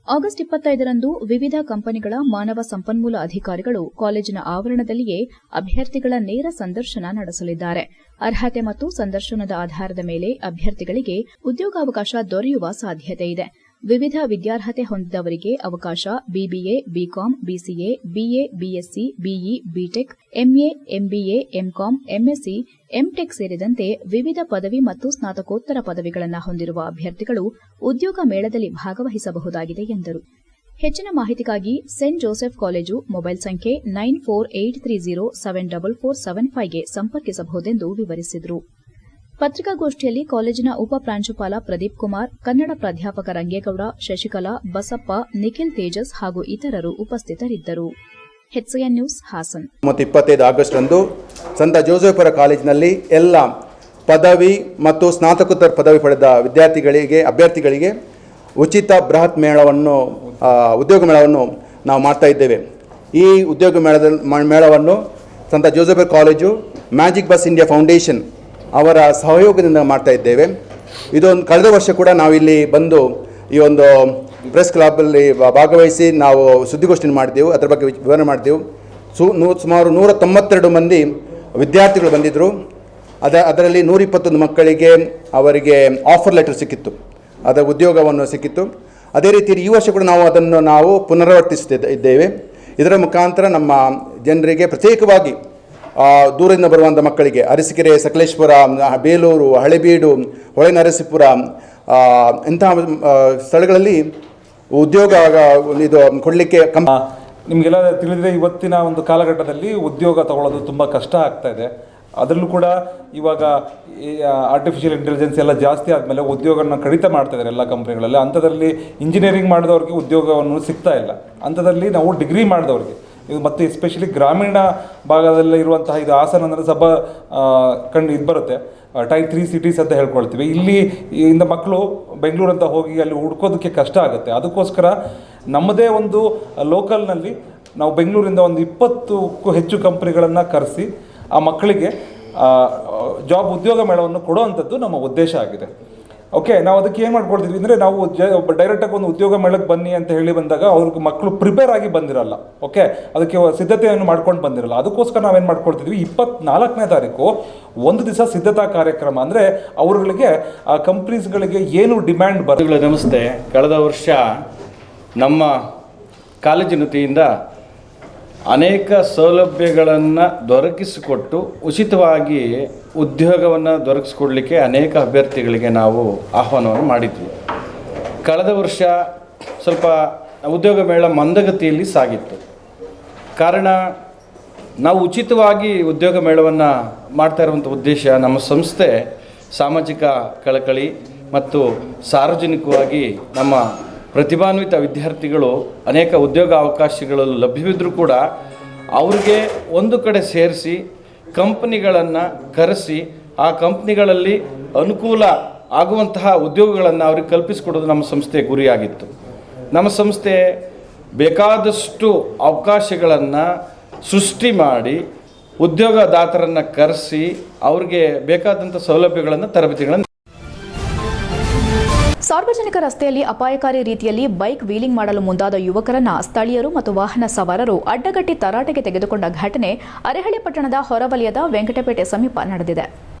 ಆಗಸ್ಟ್ 25ರಂದು ವಿವಿಧ ಕಂಪನಿಗಳ ಮಾನವ ಸಂಪನ್ಮೂಲ ಅಧಿಕಾರಿಗಳು ಕಾಲೇಜಿನ ಆವರಣದಲ್ಲಿಯೇ ಅಭ್ಯರ್ಥಿಗಳ ನೇರ ಸಂದರ್ಶನ ನಡೆಸಲಿದ್ದಾರೆ. ಅರ್ಹತೆ ಮತ್ತು ಸಂದರ್ಶನದ ಆಧಾರದ ಮೇಲೆ ಅಭ್ಯರ್ಥಿಗಳಿಗೆ ಉದ್ಯೋಗಾವಕಾಶ ದೊರೆಯುವ ಸಾಧ್ಯತೆ ಇದೆ. ವಿವಿಧ ವಿದ್ಯಾರ್ಹತೆ ಹೊಂದಿದವರಿಗೆ ಅವಕಾಶ BBA, BCom, BCA, BA, BSc, BE, BTech, MA, MBA, MCom, MSc, MTech ಸೇರಿದಂತೆ ವಿವಿಧ ಪದವಿ ಮತ್ತು ಸ್ನಾತಕೋತ್ತರ ಪದವಿಗಳನ್ನು ಹೊಂದಿರುವ ಅಭ್ಯರ್ಥಿಗಳು ಉದ್ಯೋಗ ಮೇಳದಲ್ಲಿ ಭಾಗವಹಿಸಬಹುದಾಗಿದೆ ಎಂದರು. ಹೆಚ್ಚಿನ ಮಾಹಿತಿಗಾಗಿ ಸೆಂಟ್ ಜೋಸೆಫ್ ಕಾಲೇಜು ಮೊಬೈಲ್ ಸಂಖ್ಯೆ 9483074475ಗೆ ಸಂಪರ್ಕಿಸಬಹುದೆಂದು ವಿವರಿಸಿದರು. ಪತ್ರಿಕಾಗೋಷ್ಠಿಯಲ್ಲಿ ಕಾಲೇಜಿನ ಉಪ ಪ್ರಾಂಶುಪಾಲ ಪ್ರದೀಪ್ ಕುಮಾರ್, ಕನ್ನಡ ಪ್ರಾಧ್ಯಾಪಕ ರಂಗೇಗೌಡ, ಶಶಿಕಲಾ, ಬಸಪ್ಪ, ನಿಖಿಲ್ ತೇಜಸ್ ಹಾಗೂ ಇತರರು ಉಪಸ್ಥಿತರಿದ್ದರು. HCN news Haasan. 25 ಆಗಸ್ಟ್ ರಂದು ಸಂತ ಜೋಸೆಫರ ಕಾಲೇಜಿನಲ್ಲಿ ಎಲ್ಲ ಪದವಿ ಮತ್ತು ಸ್ನಾತಕೋತ್ತರ ಪದವಿ ಪಡೆದ ಅಭ್ಯರ್ಥಿಗಳಿಗೆ ಉಚಿತ ಬೃಹತ್ ಉದ್ಯೋಗ ಮೇಳವನ್ನು ನಾವು ಮಾಡ್ತಾ ಇದ್ದೇವೆ. ಈ ಉದ್ಯೋಗ ಮೇಳವನ್ನು ಸಂತ ಜೋಸೆಫರ್ college, magic bus India foundation ಅವರ ಸಹಯೋಗದಿಂದ ಮಾಡ್ತಾ ಇದ್ದೇವೆ. ಇದೊಂದು ಕಳೆದ ವರ್ಷ ಕೂಡ ನಾವಿಲ್ಲಿ ಬಂದು ಈ ಒಂದು ಪ್ರೆಸ್ ಕ್ಲಬ್ಬಲ್ಲಿ ಭಾಗವಹಿಸಿ ನಾವು ಸುದ್ದಿಗೋಷ್ಠಿ ಮಾಡಿದೆವು, ಅದರ ಬಗ್ಗೆ ವಿವರಣೆ ಮಾಡಿದೆವು. ಸುಮಾರು 192 ಮಂದಿ ವಿದ್ಯಾರ್ಥಿಗಳು ಬಂದಿದ್ದರು. ಅದರಲ್ಲಿ 121 ಮಕ್ಕಳಿಗೆ ಅವರಿಗೆ ಆಫರ್ ಲೆಟರ್ ಸಿಕ್ಕಿತ್ತು, ಅದರ ಉದ್ಯೋಗವನ್ನು ಸಿಕ್ಕಿತ್ತು. ಅದೇ ರೀತಿ ಈ ವರ್ಷ ಕೂಡ ನಾವು ಪುನರಾವರ್ತಿಸುತ್ತಿದ್ದೇವೆ. ಇದರ ಮುಖಾಂತರ ನಮ್ಮ ಜನರಿಗೆ ಪ್ರತ್ಯೇಕವಾಗಿ ದೂರದಿಂದ ಬರುವಂಥ ಮಕ್ಕಳಿಗೆ ಅರಸೀಕೆರೆ, ಸಕಲೇಶ್ಪುರ, ಬೇಲೂರು, ಹಳೆಬೀಡು, ಹೊಳೆನರಸೀಪುರ ಇಂತಹ ಸ್ಥಳಗಳಲ್ಲಿ ಉದ್ಯೋಗ ಇದು ಕೊಡಲಿಕ್ಕೆ ನಿಮಗೆಲ್ಲ ತಿಳಿದರೆ ಇವತ್ತಿನ ಒಂದು ಕಾಲಘಟ್ಟದಲ್ಲಿ ಉದ್ಯೋಗ ತಗೊಳ್ಳೋದು ತುಂಬ ಕಷ್ಟ ಆಗ್ತಾ ಇದೆ. ಅದರಲ್ಲೂ ಕೂಡ ಇವಾಗ ಆರ್ಟಿಫಿಷಿಯಲ್ ಇಂಟೆಲಿಜೆನ್ಸ್ ಎಲ್ಲ ಜಾಸ್ತಿ ಆದಮೇಲೆ ಉದ್ಯೋಗನ ಕಡಿತ ಮಾಡ್ತಾ ಇದ್ದಾರೆ ಎಲ್ಲ ಕಂಪ್ನಿಗಳಲ್ಲಿ. ಅಂಥದ್ರಲ್ಲಿ ಇಂಜಿನಿಯರಿಂಗ್ ಮಾಡಿದವ್ರಿಗೆ ಉದ್ಯೋಗವನ್ನು ಸಿಗ್ತಾ ಇಲ್ಲ. ಅಂಥದ್ರಲ್ಲಿ ನಾವು ಡಿಗ್ರಿ ಮಾಡಿದವ್ರಿಗೆ ಇದು ಮತ್ತು ಎಸ್ಪೆಷಲಿ ಗ್ರಾಮೀಣ ಭಾಗದಲ್ಲಿ ಇರುವಂತಹ ಇದು ಹಾಸನ ಅಂದರೆ ಇದು ಬರುತ್ತೆ, ಟೈಪ್ 3 ಸಿಟೀಸ್ ಅಂತ ಹೇಳ್ಕೊಳ್ತೀವಿ. ಇಲ್ಲಿ ಇಂದ ಮಕ್ಕಳು ಬೆಂಗಳೂರು ಅಂತ ಹೋಗಿ ಅಲ್ಲಿ ಹುಡ್ಕೋದಕ್ಕೆ ಕಷ್ಟ ಆಗುತ್ತೆ. ಅದಕ್ಕೋಸ್ಕರ ನಮ್ಮದೇ ಒಂದು ಲೋಕಲ್ನಲ್ಲಿ ನಾವು ಬೆಂಗಳೂರಿಂದ ಒಂದು 20ಕ್ಕೂ ಹೆಚ್ಚು ಕಂಪ್ನಿಗಳನ್ನು ಕರೆಸಿ ಆ ಮಕ್ಕಳಿಗೆ ಉದ್ಯೋಗ ಮೇಳವನ್ನು ಕೊಡುವಂಥದ್ದು ನಮ್ಮ ಉದ್ದೇಶ ಆಗಿದೆ. ಓಕೆ, ನಾವು ಅದಕ್ಕೆ ಏನು ಮಾಡ್ಕೊಳ್ತೀವಿ ಅಂದರೆ ನಾವು ಡೈರೆಕ್ಟಾಗಿ ಒಂದು ಉದ್ಯೋಗ ಮೇಳಕ್ಕೆ ಬನ್ನಿ ಅಂತ ಹೇಳಿ ಬಂದಾಗ ಅವ್ರಿಗೆ ಮಕ್ಕಳು ಪ್ರಿಪೇರ್ ಆಗಿ ಬಂದಿರಲ್ಲ. ಓಕೆ, ಅದಕ್ಕೆ ಸಿದ್ಧತೆಯನ್ನು ಮಾಡ್ಕೊಂಡು ಬಂದಿರಲ್ಲ. ಅದಕ್ಕೋಸ್ಕರ ನಾವೇನು ಮಾಡ್ಕೊಳ್ತಿದ್ವಿ, 24ನೇ ತಾರೀಕು ಒಂದು ದಿವಸ ಸಿದ್ಧತಾ ಕಾರ್ಯಕ್ರಮ, ಅಂದರೆ ಅವ್ರುಗಳಿಗೆ ಆ ಕಂಪ್ನೀಸ್ಗಳಿಗೆ ಏನು ಡಿಮ್ಯಾಂಡ್ ಬರೋದು. ನಮಸ್ತೆ. ಕಳೆದ ವರ್ಷ ನಮ್ಮ ಕಾಲೇಜಿನ ವತಿಯಿಂದ ಅನೇಕ ಸೌಲಭ್ಯಗಳನ್ನು ದೊರಕಿಸಿಕೊಟ್ಟು ಉಚಿತವಾಗಿ ಉದ್ಯೋಗವನ್ನು ದೊರಕಿಸಿಕೊಡಲಿಕ್ಕೆ ಅನೇಕ ಅಭ್ಯರ್ಥಿಗಳಿಗೆ ನಾವು ಆಹ್ವಾನವನ್ನು ಮಾಡಿದ್ವಿ. ಕಳೆದ ವರ್ಷ ಸ್ವಲ್ಪ ಉದ್ಯೋಗ ಮೇಳ ಮಂದಗತಿಯಲ್ಲಿ ಸಾಗಿತ್ತು. ಕಾರಣ ನಾವು ಉಚಿತವಾಗಿ ಉದ್ಯೋಗ ಮೇಳವನ್ನು ಮಾಡ್ತಾ ಇರುವಂಥ ಉದ್ದೇಶ, ನಮ್ಮ ಸಂಸ್ಥೆ ಸಾಮಾಜಿಕ ಕಳಕಳಿ ಮತ್ತು ಸಾರ್ವಜನಿಕವಾಗಿ ನಮ್ಮ ಪ್ರತಿಭಾನ್ವಿತ ವಿದ್ಯಾರ್ಥಿಗಳು ಅನೇಕ ಉದ್ಯೋಗ ಅವಕಾಶಗಳು ಲಭ್ಯವಿದ್ದರೂ ಕೂಡ ಅವ್ರಿಗೆ ಒಂದು ಕಡೆ ಸೇರಿಸಿ ಕಂಪ್ನಿಗಳನ್ನು ಕರೆಸಿ ಆ ಕಂಪ್ನಿಗಳಲ್ಲಿ ಅನುಕೂಲ ಆಗುವಂತಹ ಉದ್ಯೋಗಗಳನ್ನು ಅವ್ರಿಗೆ ಕಲ್ಪಿಸಿಕೊಡೋದು ನಮ್ಮ ಸಂಸ್ಥೆಯ ಗುರಿಯಾಗಿತ್ತು. ನಮ್ಮ ಸಂಸ್ಥೆ ಬೇಕಾದಷ್ಟು ಅವಕಾಶಗಳನ್ನು ಸೃಷ್ಟಿ ಮಾಡಿ ಉದ್ಯೋಗದಾತರನ್ನು ಕರೆಸಿ ಅವ್ರಿಗೆ ಬೇಕಾದಂಥ ಸೌಲಭ್ಯಗಳನ್ನು, ತರಬೇತಿಗಳನ್ನು. ಸಾರ್ವಜನಿಕ ರಸ್ತೆಯಲ್ಲಿ ಅಪಾಯಕಾರಿ ರೀತಿಯಲ್ಲಿ ಬೈಕ್ ವೀಲಿಂಗ್ ಮಾಡಲು ಮುಂದಾದ ಯುವಕರನ್ನ ಸ್ಥಳೀಯರು ಮತ್ತು ವಾಹನ ಸವಾರರು ಅಡ್ಡಗಟ್ಟಿ ತರಾಟೆಗೆ ತೆಗೆದುಕೊಂಡ ಘಟನೆ ಅರೆಹಳ್ಳಿ ಪಟ್ಟಣದ ಹೊರವಲಯದ ವೆಂಕಟಪೇಟೆ ಸಮೀಪ ನಡೆದಿದೆ.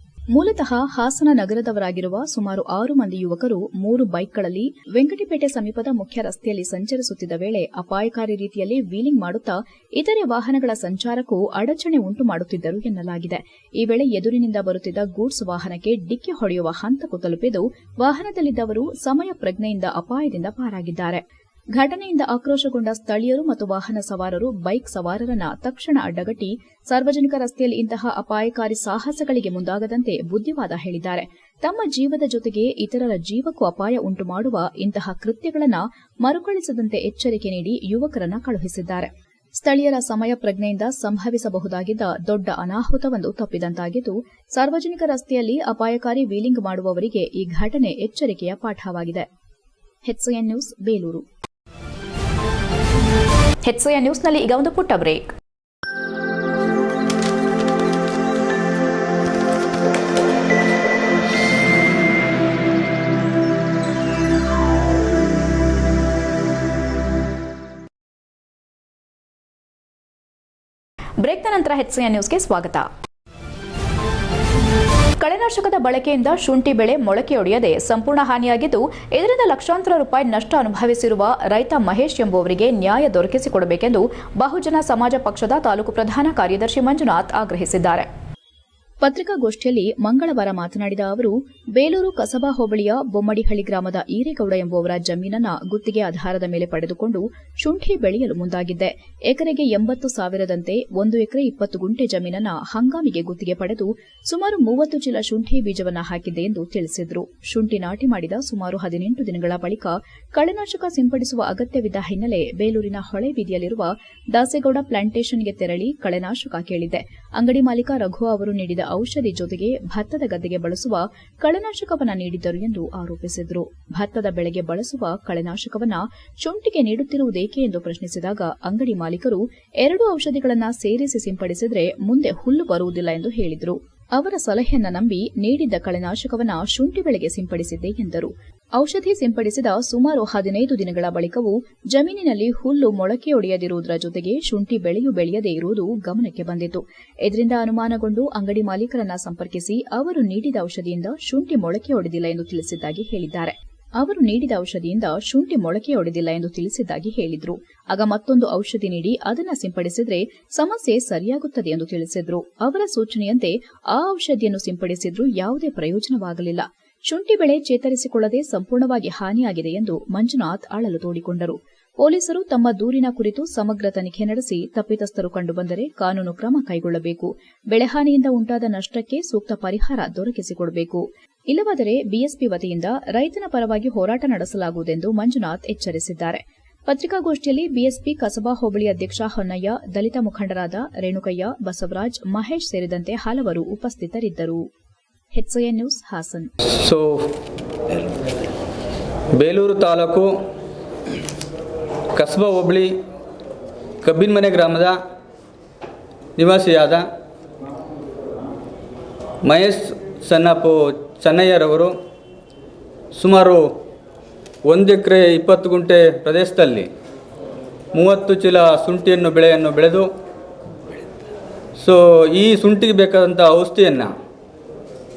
ಮೂಲತಃ ಹಾಸನ ನಗರದವರಾಗಿರುವ ಸುಮಾರು 6 ಮಂದಿ ಯುವಕರು 3 ಬೈಕ್ಗಳಲ್ಲಿ ವೆಂಕಟಪೇಟೆ ಸಮೀಪದ ಮುಖ್ಯ ರಸ್ತೆಯಲ್ಲಿ ಸಂಚರಿಸುತ್ತಿದ್ದ ವೇಳೆ ಅಪಾಯಕಾರಿ ರೀತಿಯಲ್ಲಿ ವೀಲಿಂಗ್ ಮಾಡುತ್ತಾ ಇತರೆ ವಾಹನಗಳ ಸಂಚಾರಕ್ಕೂ ಅಡಚಣೆ ಉಂಟು ಮಾಡುತ್ತಿದ್ದರು ಎನ್ನಲಾಗಿದೆ. ಈ ವೇಳೆ ಎದುರಿನಿಂದ ಬರುತ್ತಿದ್ದ ಗೂಡ್ಸ್ ವಾಹನಕ್ಕೆ ಡಿಕ್ಕಿ ಹೊಡೆಯುವ ಹಂತಕ್ಕೂ ತಲುಪಿದ್ದು ವಾಹನದಲ್ಲಿದ್ದವರು ಸಮಯ ಪ್ರಜ್ಞೆಯಿಂದ ಅಪಾಯದಿಂದ ಪಾರಾಗಿದ್ದಾರೆ. ಘಟನೆಯಿಂದ ಆಕ್ರೋಶಗೊಂಡ ಸ್ಥಳೀಯರು ಮತ್ತು ವಾಹನ ಸವಾರರು ಬೈಕ್ ಸವಾರರನ್ನ ತಕ್ಷಣ ಅಡ್ಡಗಟ್ಟಿ ಸಾರ್ವಜನಿಕ ರಸ್ತೆಯಲ್ಲಿ ಇಂತಹ ಅಪಾಯಕಾರಿ ಸಾಹಸಗಳಿಗೆ ಮುಂದಾಗದಂತೆ ಬುದ್ಧಿವಾದ ಹೇಳಿದ್ದಾರೆ. ತಮ್ಮ ಜೀವದ ಜೊತೆಗೆ ಇತರರ ಜೀವಕ್ಕೂ ಅಪಾಯ ಉಂಟು ಮಾಡುವ ಇಂತಹ ಕೃತ್ಯಗಳನ್ನು ಮರುಕಳಿಸದಂತೆ ಎಚ್ಚರಿಕೆ ನೀಡಿ ಯುವಕರನ್ನ ಕಳುಹಿಸಿದ್ದಾರೆ. ಸ್ಥಳೀಯರ ಸಮಯ ಪ್ರಜ್ಞೆಯಿಂದ ಸಂಭವಿಸಬಹುದಾಗಿದ್ದ ದೊಡ್ಡ ಅನಾಹುತವೊಂದು ತಪ್ಪಿದಂತಾಗಿದ್ದು, ಸಾರ್ವಜನಿಕ ರಸ್ತೆಯಲ್ಲಿ ಅಪಾಯಕಾರಿ ವೀಲಿಂಗ್ ಮಾಡುವವರಿಗೆ ಈ ಘಟನೆ ಎಚ್ಚರಿಕೆಯ ಪಾಠವಾಗಿದೆ. HCN news Belur. HCN ನ್ಯೂಸ್ನಲ್ಲಿ ಈಗ ಒಂದು ಪುಟ್ಟ ಬ್ರೇಕ್. ಬ್ರೇಕ್ನ ನಂತರ HCN ನ್ಯೂಸ್ಗೆ ಸ್ವಾಗತ. ಕಳೆದ ಕಳೆನಾಶಕದ ಬಳಕೆಯಿಂದ ಶುಂಠಿ ಬೆಳೆ ಮೊಳಕೆಯೊಡೆಯದೆ ಸಂಪೂರ್ಣ ಹಾನಿಯಾಗಿದ್ದು ಇದರಿಂದ ಲಕ್ಷಾಂತರ ರೂಪಾಯಿ ನಷ್ಟ ಅನುಭವಿಸಿರುವ ರೈತ ಮಹೇಶ್ ಎಂಬುವರಿಗೆ ನ್ಯಾಯ ದೊರಕಿಸಿಕೊಡಬೇಕೆಂದು ಬಹುಜನ ಸಮಾಜ ಪಕ್ಷದ ತಾಲೂಕು ಪ್ರಧಾನ ಕಾರ್ಯದರ್ಶಿ ಮಂಜುನಾಥ್ ಆಗ್ರಹಿಸಿದ್ದಾರೆ. ಪತ್ರಿಕಾಗೋಷ್ಠಿಯಲ್ಲಿ ಮಂಗಳವಾರ ಮಾತನಾಡಿದ ಅವರು, ಬೇಲೂರು ಕಸಬಾ ಹೋಬಳಿಯ ಬೊಮ್ಮಡಿಹಳ್ಳಿ ಗ್ರಾಮದ ಈರೇಗೌಡ ಎಂಬುವರ ಜಮೀನನ್ನ ಗುತ್ತಿಗೆ ಆಧಾರದ ಮೇಲೆ ಪಡೆದುಕೊಂಡು ಶುಂಠಿ ಬೆಳೆಯಲು ಮುಂದಾಗಿದ್ದೆ. ಎಕರೆಗೆ 80,000ದಂತೆ 1 ಎಕರೆ 20 ಗುಂಟೆ ಜಮೀನನ್ನ ಹಂಗಾಮಿಗೆ ಗುತ್ತಿಗೆ ಪಡೆದು ಸುಮಾರು 30 ಚೀಲ ಶುಂಠಿ ಬೀಜವನ್ನ ಹಾಕಿದ್ದೆ ಎಂದು ತಿಳಿಸಿದರು. ಶುಂಠಿ ನಾಟಿ ಮಾಡಿದ ಸುಮಾರು 18 ದಿನಗಳ ಬಳಿಕ ಕಳೆನಾಶಕ ಸಿಂಪಡಿಸುವ ಅಗತ್ಯವಿದ್ದ ಹಿನ್ನೆಲೆ ಬೇಲೂರಿನ ಹೊಳೆ ಬೀದಿಯಲ್ಲಿರುವ ದಾಸೇಗೌಡ ಪ್ಲಾಂಟೇಷನ್ಗೆ ತೆರಳಿ ಕಳೆನಾಶಕ ಕೇಳಿದ್ದೆ. ಅಂಗಡಿ ಮಾಲೀಕ ರಘು ಅವರು ನೀಡಿದ ಔಷಧಿ ಜೊತೆಗೆ ಭತ್ತದ ಗದ್ದೆಗೆ ಬಳಸುವ ಕಳೆನಾಶಕವನ್ನ ನೀಡಿದ್ದರು ಎಂದು ಆರೋಪಿಸಿದರು. ಭತ್ತದ ಬೆಳೆಗೆ ಬಳಸುವ ಕಳೆನಾಶಕವನ್ನ ಶುಂಠಿಗೆ ನೀಡುತ್ತಿರುವುದೇಕೆ ಎಂದು ಪ್ರಶ್ನಿಸಿದಾಗ ಅಂಗಡಿ ಮಾಲೀಕರು 2 ಔಷಧಿಗಳನ್ನು ಸೇರಿಸಿ ಸಿಂಪಡಿಸಿದರೆ ಮುಂದೆ ಹುಲ್ಲು ಬರುವುದಿಲ್ಲ ಎಂದು ಹೇಳಿದರು. ಅವರ ಸಲಹೆಯನ್ನ ನಂಬಿ ನೀಡಿದ್ದ ಕಳೆನಾಶಕವನ್ನ ಶುಂಠಿ ಬೆಳೆಗೆ ಸಿಂಪಡಿಸಿದ್ದೆ ಎಂದರು. ಔಷಧಿ ಸಿಂಪಡಿಸಿದ ಸುಮಾರು 15 ದಿನಗಳ ಬಳಿಕವೂ ಜಮೀನಿನಲ್ಲಿ ಹುಲ್ಲು ಮೊಳಕೆಯೊಡೆಯದಿರುವುದರ ಜೊತೆಗೆ ಶುಂಠಿ ಬೆಳೆಯದೇ ಇರುವುದು ಗಮನಕ್ಕೆ ಬಂದಿತು. ಇದರಿಂದ ಅನುಮಾನಗೊಂಡು ಅಂಗಡಿ ಮಾಲೀಕರನ್ನ ಸಂಪರ್ಕಿಸಿ ಅವರು ನೀಡಿದ ಔಷಧಿಯಿಂದ ಶುಂಠಿ ಮೊಳಕೆಯೊಡೆದಿಲ್ಲ ಎಂದು ತಿಳಿಸಿದ್ದಾಗಿ ಹೇಳಿದ್ದಾರೆ. ಆಗ ಮತ್ತೊಂದು ಔಷಧಿ ನೀಡಿ ಅದನ್ನ ಸಿಂಪಡಿಸಿದ್ರೆ ಸಮಸ್ಯೆ ಸರಿಯಾಗುತ್ತದೆ ಎಂದು ತಿಳಿಸಿದ್ರು. ಅವರ ಸೂಚನೆಯಂತೆ ಆ ಔಷಧಿಯನ್ನು ಸಿಂಪಡಿಸಿದ್ರೂ ಯಾವುದೇ ಪ್ರಯೋಜನವಾಗಲಿಲ್ಲ. ಶುಂಠಿ ಬೆಳೆ ಚೇತರಿಸಿಕೊಳ್ಳದೆ ಸಂಪೂರ್ಣವಾಗಿ ಹಾನಿಯಾಗಿದೆ ಎಂದು ಮಂಜುನಾಥ್ ಅಳಲು ತೋಡಿಕೊಂಡರು. ಪೊಲೀಸರು ತಮ್ಮ ದೂರಿನ ಕುರಿತು ಸಮಗ್ರ ತನಿಖೆ ನಡೆಸಿ ತಪ್ಪಿತಸ್ಥರು ಕಂಡುಬಂದರೆ ಕಾನೂನು ಕ್ರಮ ಕೈಗೊಳ್ಳಬೇಕು. ಬೆಳೆಹಾನಿಯಿಂದ ಉಂಟಾದ ನಷ್ಟಕ್ಕೆ ಸೂಕ್ತ ಪರಿಹಾರ ದೊರಕಿಸಿಕೊಡಬೇಕು. ಇಲ್ಲವಾದರೆ ಬಿಎಸ್ಪಿ ವತಿಯಿಂದ ರೈತನ ಪರವಾಗಿ ಹೋರಾಟ ನಡೆಸಲಾಗುವುದೆಂದು ಮಂಜುನಾಥ್ ಎಚ್ಚರಿಸಿದ್ದಾರೆ. ಪತ್ರಿಕಾಗೋಷ್ಠಿಯಲ್ಲಿ ಬಿಎಸ್ಪಿ ಕಸಬಾ ಹೋಬಳಿ ಅಧ್ಯಕ್ಷ ಹೊನ್ನಯ್ಯ, ದಲಿತ ಮುಖಂಡರಾದ ರೇಣುಕಯ್ಯ, ಬಸವರಾಜ್, ಮಹೇಶ್ ಸೇರಿದಂತೆ ಹಲವರು ಉಪಸ್ಥಿತರಿದ್ದರು. HCN news Hassan. ಬೇಲೂರು ತಾಲೂಕು ಕಸಬಾ ಹೋಬಳಿ ಕಬ್ಬಿನಮನೆ ಗ್ರಾಮದ ನಿವಾಸಿಯಾದ ಮಹೇಶ್ ಸನ್ನಪ್ಪು ಚೆನ್ನಯ್ಯರವರು ಸುಮಾರು 1 ಎಕರೆ 20 ಗುಂಟೆ ಪ್ರದೇಶದಲ್ಲಿ 30 ಚೀಲ ಶುಂಠಿಯನ್ನು ಬೆಳೆಯನ್ನು ಬೆಳೆದು ಈ ಶುಂಠಿಗೆ ಬೇಕಾದಂಥ ಔಷಧಿಯನ್ನು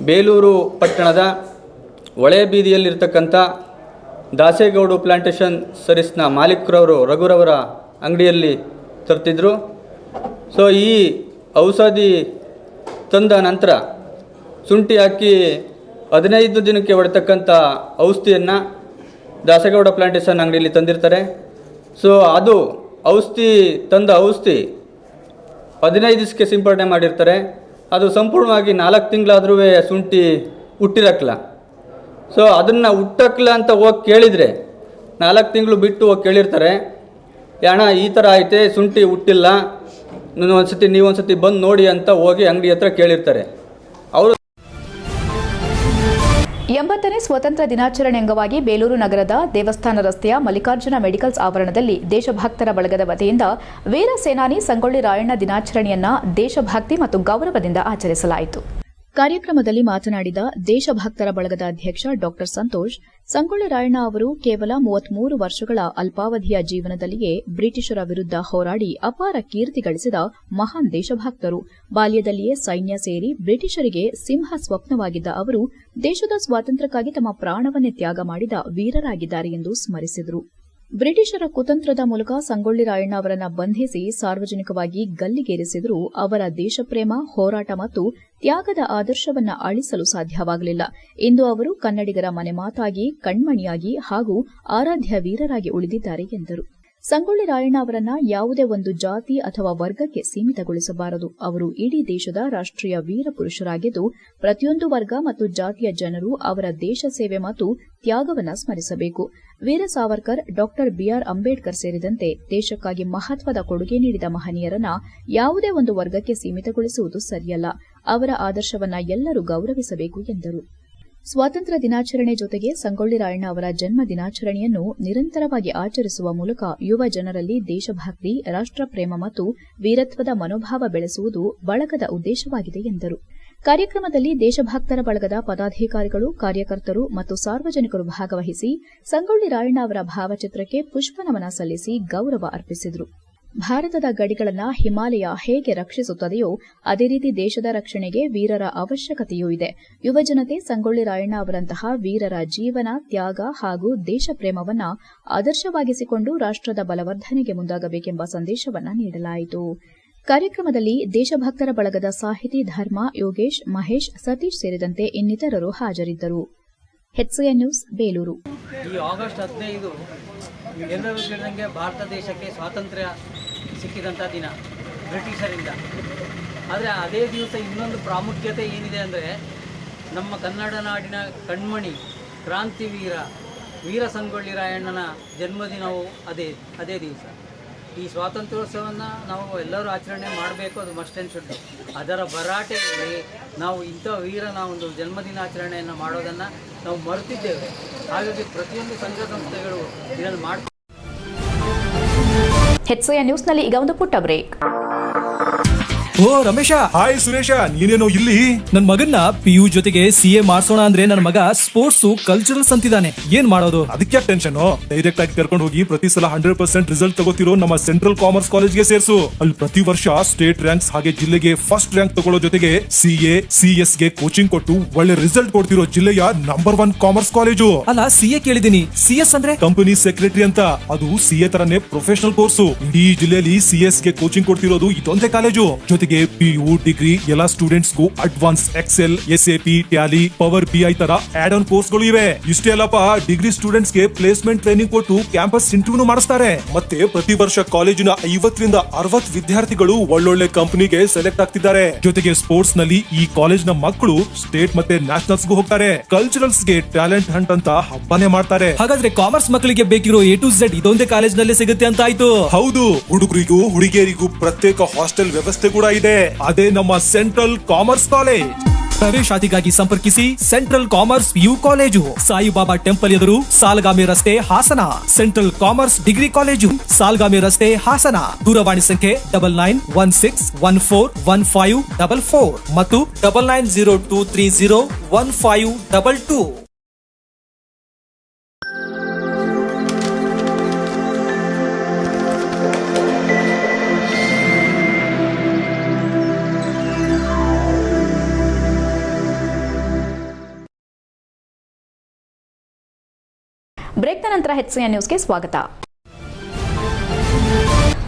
ಬೇಲೂರು ಪಟ್ಟಣದ ಹೊಳೆ ಬೀದಿಯಲ್ಲಿರ್ತಕ್ಕಂಥ ದಾಸೇಗೌಡ ಪ್ಲಾಂಟೇಷನ್ ಸರ್ವಿಸ್ನ ಮಾಲೀಕರವರು ರಘುರವರ ಅಂಗಡಿಯಲ್ಲಿ ತರ್ತಿದ್ರು. ಈ ಔಷಧಿ ತಂದ ನಂತರ ಶುಂಠಿ ಹಾಕಿ 15 ದಿನಕ್ಕೆ ಹೊಡೆತಕ್ಕಂಥ ಔಷಧಿಯನ್ನು ದಾಸೇಗೌಡ ಪ್ಲಾಂಟೇಷನ್ ಅಂಗಡಿಯಲ್ಲಿ ತಂದಿರ್ತಾರೆ. ಅದು ಔಷಧಿ 15 ದಿವಸಕ್ಕೆ ಸಿಂಪಡಣೆ ಮಾಡಿರ್ತಾರೆ. ಅದು ಸಂಪೂರ್ಣವಾಗಿ 4 ತಿಂಗಳಾದರೂ ಶುಂಠಿ ಹುಟ್ಟಿರಕ್ಲ. ಅದನ್ನು ಹುಟ್ಟಕ್ಲ ಅಂತ ಹೋಗಿ ಕೇಳಿದರೆ 4 ತಿಂಗಳು ಬಿಟ್ಟು ಹೋಗಿ ಕೇಳಿರ್ತಾರೆ, ಅಣ್ಣ ಈ ಥರ ಐತೆ, ಶುಂಠಿ ಹುಟ್ಟಿಲ್ಲ, ನೀವೊಂದ್ಸತಿ ಬಂದು ನೋಡಿ ಅಂತ ಹೋಗಿ ಅಂಗಡಿ ಹತ್ರ ಕೇಳಿರ್ತಾರೆ. ಅವರು 80ನೇ ಸ್ವಾತಂತ್ರ್ಯ ದಿನಾಚರಣೆ ಅಂಗವಾಗಿ ಬೇಲೂರು ನಗರದ ದೇವಸ್ಥಾನ ರಸ್ತೆಯ ಮಲ್ಲಿಕಾರ್ಜುನ ಮೆಡಿಕಲ್ಸ್ ಆವರಣದಲ್ಲಿ ದೇಶಭಕ್ತರ ಬಳಗದ ವತಿಯಿಂದ ವೀರ ಸೇನಾನಿ ಸಂಗೊಳ್ಳಿ ರಾಯಣ್ಣ ದಿನಾಚರಣೆಯನ್ನ ದೇಶಭಕ್ತಿ ಮತ್ತು ಗೌರವದಿಂದ ಆಚರಿಸಲಾಯಿತು. ಕಾರ್ಯಕ್ರಮದಲ್ಲಿ ಮಾತನಾಡಿದ ದೇಶಭಕ್ತರ ಬಳಗದ ಅಧ್ಯಕ್ಷ ಡಾ ಸಂತೋಷ್, ಸಂಗೊಳ್ಳಿ ರಾಯಣ್ಣ ಅವರು ಕೇವಲ 33 ವರ್ಷಗಳ ಅಲ್ಪಾವಧಿಯ ಜೀವನದಲ್ಲಿಯೇ ಬ್ರಿಟಿಷರ ವಿರುದ್ಧ ಹೋರಾಡಿ ಅಪಾರ ಕೀರ್ತಿ ಗಳಿಸಿದ ಮಹಾನ್ ದೇಶಭಕ್ತರು. ಬಾಲ್ಯದಲ್ಲಿಯೇ ಸೈನ್ಯ ಸೇರಿ ಬ್ರಿಟಿಷರಿಗೆ ಸಿಂಹ ಸ್ವಪ್ನವಾಗಿದ್ದ ಅವರು ದೇಶದ ಸ್ವಾತಂತ್ರ್ಯಕ್ಕಾಗಿ ತಮ್ಮ ಪ್ರಾಣವನ್ನೇ ತ್ಯಾಗ ಮಾಡಿದ ವೀರರಾಗಿದ್ದಾರೆ ಎಂದು ಸ್ಮರಿಸಿದರು. ಬ್ರಿಟಿಷರ ಕುತಂತ್ರದ ಮೂಲಕ ಸಂಗೊಳ್ಳಿ ರಾಯಣ್ಣ ಅವರನ್ನ ಬಂಧಿಸಿ ಸಾರ್ವಜನಿಕವಾಗಿ ಗಲ್ಲಿಗೇರಿಸಿದರೂ ಅವರ ದೇಶಪ್ರೇಮ, ಹೋರಾಟ ಮತ್ತು ತ್ಯಾಗದ ಆದರ್ಶವನ್ನ ಅಳಿಸಲು ಸಾಧ್ಯವಾಗಲಿಲ್ಲ. ಇಂದು ಅವರು ಕನ್ನಡಿಗರ ಮನೆಮಾತಾಗಿ, ಕಣ್ಮಣಿಯಾಗಿ ಹಾಗೂ ಆರಾಧ್ಯ ವೀರರಾಗಿ ಉಳಿದಿದ್ದಾರೆ ಎಂದರು. ಸಂಗೊಳ್ಳಿ ರಾಯಣ್ಣ ಅವರನ್ನ ಯಾವುದೇ ಒಂದು ಜಾತಿ ಅಥವಾ ವರ್ಗಕ್ಕೆ ಸೀಮಿತಗೊಳಿಸಬಾರದು. ಅವರು ಇಡೀ ದೇಶದ ರಾಷ್ಟ್ರೀಯ ವೀರ ಪುರುಷರಾಗಿದ್ದು ಪ್ರತಿಯೊಂದು ವರ್ಗ ಮತ್ತು ಜಾತಿಯ ಜನರು ಅವರ ದೇಶ ಸೇವೆ ಮತ್ತು ತ್ಯಾಗವನ್ನ ಸ್ಮರಿಸಬೇಕು. ವೀರ ಸಾವರ್ಕರ್, ಡಾ ಬಿಆರ್ ಅಂಬೇಡ್ಕರ್ ಸೇರಿದಂತೆ ದೇಶಕ್ಕಾಗಿ ಮಹತ್ವದ ಕೊಡುಗೆ ನೀಡಿದ ಮಹನೀಯರನ್ನ ಯಾವುದೇ ಒಂದು ವರ್ಗಕ್ಕೆ ಸೀಮಿತಗೊಳಿಸುವುದು ಸರಿಯಲ್ಲ. ಅವರ ಆದರ್ಶವನ್ನ ಎಲ್ಲರೂ ಗೌರವಿಸಬೇಕು ಎಂದರು. ಸ್ವಾತಂತ್ರ್ಯ ದಿನಾಚರಣೆ ಜೊತೆಗೆ ಸಂಗೊಳ್ಳಿ ರಾಯಣ್ಣ ಅವರ ಜನ್ಮ ದಿನಾಚರಣೆಯನ್ನು ನಿರಂತರವಾಗಿ ಆಚರಿಸುವ ಮೂಲಕ ಯುವ ಜನರಲ್ಲಿ ದೇಶಭಕ್ತಿ, ರಾಷ್ಟ್ರಪ್ರೇಮ ಮತ್ತು ವೀರತ್ವದ ಮನೋಭಾವ ಬೆಳೆಸುವುದು ಬಳಗದ ಉದ್ದೇಶವಾಗಿದೆ ಎಂದರು. ಕಾರ್ಯಕ್ರಮದಲ್ಲಿ ದೇಶಭಕ್ತರ ಬಳಗದ ಪದಾಧಿಕಾರಿಗಳು, ಕಾರ್ಯಕರ್ತರು ಮತ್ತು ಸಾರ್ವಜನಿಕರು ಭಾಗವಹಿಸಿ ಸಂಗೊಳ್ಳಿ ರಾಯಣ್ಣ ಅವರ ಭಾವಚಿತ್ರಕ್ಕೆ ಪುಷ್ಪನಮನ ಸಲ್ಲಿಸಿ ಗೌರವ ಅರ್ಪಿಸಿದರು. ಭಾರತದ ಗಡಿಗಳನ್ನು ಹಿಮಾಲಯ ಹೇಗೆ ರಕ್ಷಿಸುತ್ತದೆಯೋ ಅದೇ ರೀತಿ ದೇಶದ ರಕ್ಷಣೆಗೆ ವೀರರ ಅವಶ್ಯಕತೆಯೂ ಇದೆ. ಯುವಜನತೆ ಸಂಗೊಳ್ಳಿ ರಾಯಣ್ಣ ಅವರಂತಹ ವೀರರ ಜೀವನ, ತ್ಯಾಗ ಹಾಗೂ ದೇಶಪ್ರೇಮವನ್ನು ಆದರ್ಶವಾಗಿಸಿಕೊಂಡು ರಾಷ್ಟದ ಬಲವರ್ಧನೆಗೆ ಮುಂದಾಗಬೇಕೆಂಬ ಸಂದೇಶವನ್ನು ನೀಡಲಾಯಿತು. ಕಾರ್ಯಕ್ರಮದಲ್ಲಿ ದೇಶಭಕ್ತರ ಬಳಗದ ಸಾಹಿತಿ ಧರ್ಮ, ಯೋಗೇಶ್, ಮಹೇಶ್, ಸತೀಶ್ ಸೇರಿದಂತೆ ಇನ್ನಿತರರು ಹಾಜರಿದ್ದರು. HCN news, Belur. ಈ ಆಗಸ್ಟ್ 15 ಎಲ್ಲರೂ ತಿಳಿದಂಗೆ ಭಾರತ ದೇಶಕ್ಕೆ ಸ್ವಾತಂತ್ರ್ಯ ಸಿಕ್ಕಿದಂಥ ದಿನ ಬ್ರಿಟಿಷರಿಂದ. ಆದರೆ ಅದೇ ದಿವಸ ಇನ್ನೊಂದು ಪ್ರಾಮುಖ್ಯತೆ ಏನಿದೆ ಅಂದರೆ, ನಮ್ಮ ಕನ್ನಡ ನಾಡಿನ ಕಣ್ಮಣಿ ಕ್ರಾಂತಿವೀರ ವೀರ ಸಂಗೊಳ್ಳಿ ರಾಯಣ್ಣನ ಜನ್ಮದಿನವು ಅದೇ ದಿವಸ. ಈ ಸ್ವಾತಂತ್ರ್ಯೋತ್ಸವವನ್ನು ನಾವು ಎಲ್ಲರೂ ಆಚರಣೆ ಮಾಡಬೇಕು, ಅದು ಮಸ್ಟ್ ಆ್ಯಂಡ್ ಶುಡ್. ಅದರ ಭರಾಟೆಯಲ್ಲಿ ನಾವು ಇಂಥ ವೀರನ ಒಂದು ಜನ್ಮದಿನಾಚರಣೆಯನ್ನು ಮಾಡೋದನ್ನು ನಾವು ಮರೆತಿದ್ದೇವೆ. ಹಾಗಾಗಿ ಪ್ರತಿಯೊಂದು ಸಂಘ ಸಂಸ್ಥೆಗಳು ಇದನ್ನು ಮಾಡ್ತಾರೆ. HCN ನ್ಯೂಸ್ನಲ್ಲಿ ಈಗ ಒಂದು ಪುಟ್ಟ ಬ್ರೇಕ್. ಓ ರಮೇಶ, ಹಾಯ್ ಸುರೇಶ, ನೀನೇನೋ ಇಲ್ಲಿ? ನನ್ ಮಗನ್ನ PU ಜೊತೆಗೆ CA ಮಾಡ್ಸೋಣ ಅಂದ್ರೆ ನನ್ನ ಮಗ ಸ್ಪೋರ್ಟ್ಸ್ ಕಲ್ಚರಲ್ಸ್ ಅಂತಿದ್ದಾನೆ. ಏನ್ ಮಾಡೋದು? ಅದಕ್ಕೆ ಟೆನ್ಷನ್. ಡೈರೆಕ್ಟ್ ಆಗಿ ಕರ್ಕೊಂಡು ಹೋಗಿ ಪ್ರತಿ ಸಲ 100% ರಿಸಲ್ಟ್ ತಗೋತಿರೋ ನಮ್ಮ ಸೆಂಟ್ರಲ್ ಕಾಮರ್ಸ್ ಕಾಲೇಜ್ಗೆ ಸೇರ್ಸು. ಅಲ್ಲಿ ಪ್ರತಿ ವರ್ಷ ಸ್ಟೇಟ್ ರ್ಯಾಂಕ್ಸ್ ಹಾಗೆ ಜಿಲ್ಲೆಗೆ ಫಸ್ಟ್ ರ್ಯಾಂಕ್ ತಗೊಳ್ಳೋ ಜೊತೆಗೆ CA, CS ಗೆ ಕೋಚಿಂಗ್ ಕೊಟ್ಟು ಒಳ್ಳೆ ರಿಸಲ್ಟ್ ಕೊಡ್ತಿರೋ ಜಿಲ್ಲೆಯ ನಂಬರ್ 1 ಕಾಮರ್ಸ್ ಕಾಲೇಜು. ಅಲ್ಲ, CA ಕೇಳಿದೀನಿ, CS ಅಂದ್ರೆ ಕಂಪನಿ ಸೆಕ್ರೆಟರಿ ಅಂತ. ಅದು CA ತರನೇ ಪ್ರೊಫೆಷನಲ್ ಕೋರ್ಸು. ಇಡೀ ಜಿಲ್ಲೆಯಲ್ಲಿ CS ಗೆ ಕೋಚಿಂಗ್ ಕೊಡ್ತಿರೋದು ಇದೊಂದೇ ಕಾಲೇಜು. ಜೊತೆಗೆ PU, ಡಿಗ್ರಿ ಎಲ್ಲ ಸ್ಟೂಡೆಂಟ್ಸ್ ಗೂ advance excel, SAP, tally, power BI ತರ ಆಡ್ ಆನ್ ಕೋರ್ಸ್ ಗಳು ಇವೆ. ಇಷ್ಟೇ ಅಲ್ಲಪ್ಪ, ಡಿಗ್ರಿ ಸ್ಟೂಡೆಂಟ್ಸ್ ಗೆ ಪ್ಲೇಸ್ಮೆಂಟ್ ಟ್ರೈನಿಂಗ್ ಕೊಟ್ಟು ಕ್ಯಾಂಪಸ್ ಇಂಟರ್ವ್ಯೂ ಮಾಡಿಸ್ತಾರೆ. ಮತ್ತೆ ಪ್ರತಿ ವರ್ಷ ಕಾಲೇಜಿನ 50 ರಿಂದ 60 ವಿದ್ಯಾರ್ಥಿಗಳು ಒಳ್ಳೊಳ್ಳೆ ಕಂಪನಿಗೆ ಸೆಲೆಕ್ಟ್ ಆಗ್ತಿದ್ದಾರೆ. ಜೊತೆಗೆ ಸ್ಪೋರ್ಟ್ಸ್ ನಲ್ಲಿ ಈ ಕಾಲೇಜ್ ನ ಮಕ್ಕಳು ಸ್ಟೇಟ್ ಮತ್ತೆ ನ್ಯಾಷನಲ್ಸ್ ಗೂ ಹೋಗ್ತಾರೆ. ಕಲ್ಚರಲ್ಸ್ ಗೆ ಟ್ಯಾಲೆಂಟ್ ಹಂಟ್ ಅಂತ ಹಬ್ಬನೇ ಮಾಡ್ತಾರೆ. ಹಾಗಾದ್ರೆ ಕಾಮರ್ಸ್ ಮಕ್ಕಳಿಗೆ ಬೇಕಿರೋ A to Z ಇದೊಂದೇ ಕಾಲೇಜ್ ನಲ್ಲಿ ಸಿಗುತ್ತೆ ಅಂತ ಆಯ್ತು. ಹೌದು, ಹುಡುಗರಿಗೂ ಹುಡುಗಿಯರಿಗೂ ಪ್ರತ್ಯೇಕ ಹಾಸ್ಟೆಲ್ ವ್ಯವಸ್ಥೆ ಕೂಡ ಇದೆ. ಅದೇ ನಮ್ಮ ಸೆಂಟ್ರಲ್ ಕಾಮರ್ಸ್ ಕಾಲೇಜ್. ಪ್ರವೇಶಾತಿಗಾಗಿ ಸಂಪರ್ಕಿಸಿ central commerce PU college, Saibaba temple ಎದುರು, ಸಾಲಗಾಮಿ ರಸ್ತೆ, Hassan. Central commerce degree college, Salagami ರಸ್ತೆ, ಹಾಸನ. ದೂರವಾಣಿ ಸಂಖ್ಯೆ 9916141544 ಮತ್ತು 9902301522. ಬ್ರೇಕ್ನ ನಂತರ HCN ನ್ಯೂಸ್ಗೆ ಸ್ವಾಗತ.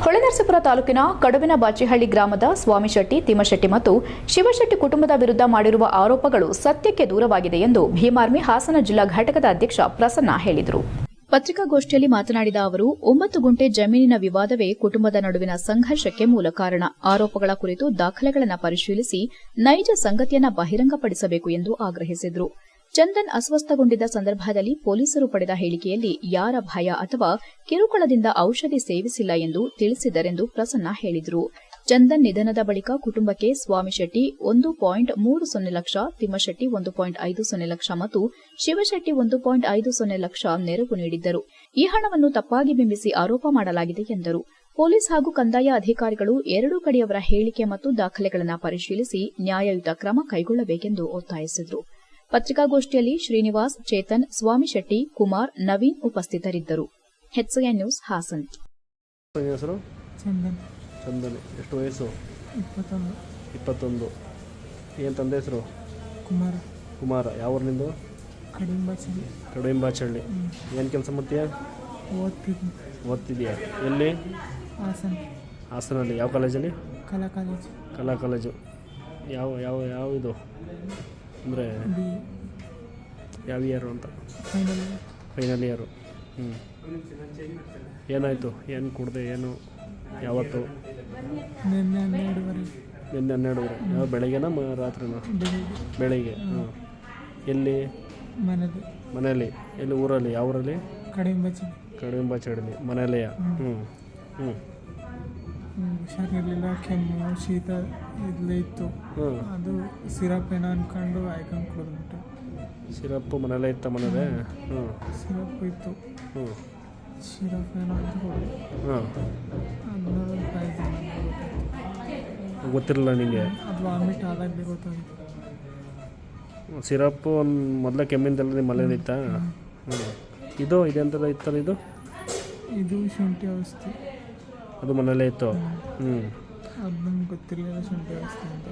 ಹೊಳೆನರಸೀಪುರ ತಾಲೂಕಿನ ಕಡುವಿನ ಬಾಚಿಹಳ್ಳಿ ಗ್ರಾಮದ ಸ್ವಾಮಿಶೆಟ್ಟಿ, ತಿಮ್ಮಶೆಟ್ಟಿ ಮತ್ತು ಶಿವಶೆಟ್ಟಿ ಕುಟುಂಬದ ವಿರುದ್ಧ ಮಾಡಿರುವ ಆರೋಪಗಳು ಸತ್ಯಕ್ಕೆ ದೂರವಾಗಿದೆ ಎಂದು ಭೀಮಾರ್ಮಿ ಹಾಸನ ಜಿಲ್ಲಾ ಘಟಕದ ಅಧ್ಯಕ್ಷ ಪ್ರಸನ್ನ ಹೇಳಿದರು. ಪತ್ರಿಕಾಗೋಷ್ಠಿಯಲ್ಲಿ ಮಾತನಾಡಿದ ಅವರು, 9 ಗುಂಟೆ ಜಮೀನಿನ ವಿವಾದವೇ ಕುಟುಂಬದ ನಡುವಿನ ಸಂಘರ್ಷಕ್ಕೆ ಮೂಲ ಕಾರಣ. ಆರೋಪಗಳ ಕುರಿತು ದಾಖಲೆಗಳನ್ನು ಪರಿಶೀಲಿಸಿ ನೈಜ ಸಂಗತಿಯನ್ನು ಬಹಿರಂಗಪಡಿಸಬೇಕು ಎಂದು ಆಗ್ರಹಿಸಿದರು. ಚಂದನ್ ಅಸ್ವಸ್ಥಗೊಂಡಿದ್ದ ಸಂದರ್ಭದಲ್ಲಿ ಪೊಲೀಸರು ಪಡೆದ ಹೇಳಿಕೆಯಲ್ಲಿ ಯಾರ ಭಯ ಅಥವಾ ಕಿರುಕುಳದಿಂದ ಔಷಧಿ ಸೇವಿಸಿಲ್ಲ ಎಂದು ತಿಳಿಸಿದರೆಂದು ಪ್ರಸನ್ನ ಹೇಳಿದರು. ಚಂದನ್ ನಿಧನದ ಬಳಿಕ ಕುಟುಂಬಕ್ಕೆ ಸ್ವಾಮಿಶೆಟ್ಟಿ 1.30 ಲಕ್ಷ, ತಿಮ್ಮಶೆಟ್ಟಿ 1.50 ಲಕ್ಷ ಮತ್ತು ಶಿವಶೆಟ್ಟಿ 1.50 ಲಕ್ಷ ನೆರವು ನೀಡಿದ್ದರು. ಈ ಹಣವನ್ನು ತಪ್ಪಾಗಿ ಬಿಂಬಿಸಿ ಆರೋಪ ಮಾಡಲಾಗಿದೆ ಎಂದರು. ಪೊಲೀಸ್ ಹಾಗೂ ಕಂದಾಯ ಅಧಿಕಾರಿಗಳು ಎರಡೂ ಕಡೆಯವರ ಹೇಳಿಕೆ ಮತ್ತು ದಾಖಲೆಗಳನ್ನು ಪರಿಶೀಲಿಸಿ ನ್ಯಾಯಯುತ ಕ್ರಮ ಕೈಗೊಳ್ಳಬೇಕೆಂದು ಒತ್ತಾಯಿಸಿದರು. ಪತ್ರಿಕಾಗೋಷ್ಠಿಯಲ್ಲಿ ಶ್ರೀನಿವಾಸ್, ಚೇತನ್, ಸ್ವಾಮಿಶೆಟ್ಟಿ, ಕುಮಾರ್, ನವೀನ್ ಉಪಸ್ಥಿತರಿದ್ದರು. HCN news, Hassan. ಹೆಸರು ಚಂದನ್. ಎಷ್ಟು ವಯಸ್ಸು? 21. ಏನು ತಂದೆ ಹೆಸರು? ಕುಮಾರ. ಯಾವ ಊರಿನಿಂದು? ಕಡುವಿಂಬಾಚಳ್ಳಿ. ಏನು ಕೆಲಸ ಮಾಡ್ತೀಯಾ? ಓದ್ತಿದ್ಯಾ? ಎಲ್ಲಿ? ಹಾಸನಲ್ಲಿ. ಯಾವ ಕಾಲೇಜಲ್ಲಿ? ಕಲಾ ಕಾಲೇಜು. ಯಾವ ಇದು ಅಂದರೆ ಯಾವ ಇಯರು ಅಂತ? Final year. ಏನಾಯಿತು? ಏನು ಕುಡ್ದೆ? ಏನು ಯಾವತ್ತು? ನಿನ್ನೆ 12:30. ಯಾವ ಬೆಳಗ್ಗೆನಾ ರಾತ್ರಿನಾ? ಬೆಳಗ್ಗೆ. ಎಲ್ಲಿ? ಮನೆಯಲ್ಲಿ. ಎಲ್ಲಿ? ಊರಲ್ಲಿ. ಯಾವ ಊರಲ್ಲಿ? ಕಡುವಿಂಬಾಚಳ್ಳಿ. ಮನೆಯಲ್ಲಿಯ? ಹುಷಾರಿರಲಿಲ್ಲ, ಕೆಮ್ಮು, ಶೀತ ಇತ್ತು. ಅದು ಸಿರಪ್ ಏನೋ ಅನ್ಕೊಂಡು ಆಯ್ಕೊಂಡು ಕುಡಿದ್ಬಿಟ್ಟು. ಸಿರಪ್ಪು ಮನೆಯಲ್ಲೇ ಇತ್ತ? ಮನೇಲೆ ಸಿರಪ್ ಇತ್ತು. ಸಿರಪ್ ಏನೋ ಅಂತ ಕೊಡಿ. ಗೊತ್ತಿರಲಿಲ್ಲ ನಿಮಗೆ? ಅದು ವಾಮಿಟ್ ಆದಾಗಲೇ ಗೊತ್ತಾಗಿತ್ತು. ಸಿರಪ್ಪು ಒಂದು ಮೊದಲೇ ಕೆಮ್ಮಿಂದೆಲ್ಲ ನಿಮ್ಮ ಮನೇಲಿ ಇತ್ತಾ? ಇದೆಂತೆಲ್ಲ ಇತ್ತಲ್ಲ ಇದು? ಇದು ಶುಂಠಿ ಔಷಧಿ. ಅದು ಮನೇಲೇ ಇತ್ತು. ಅದು ನಂಗೆ ಗೊತ್ತಿರಲಿಲ್ಲ ಶುಂಠಿ ಔಷಧಿ ಅಂತ.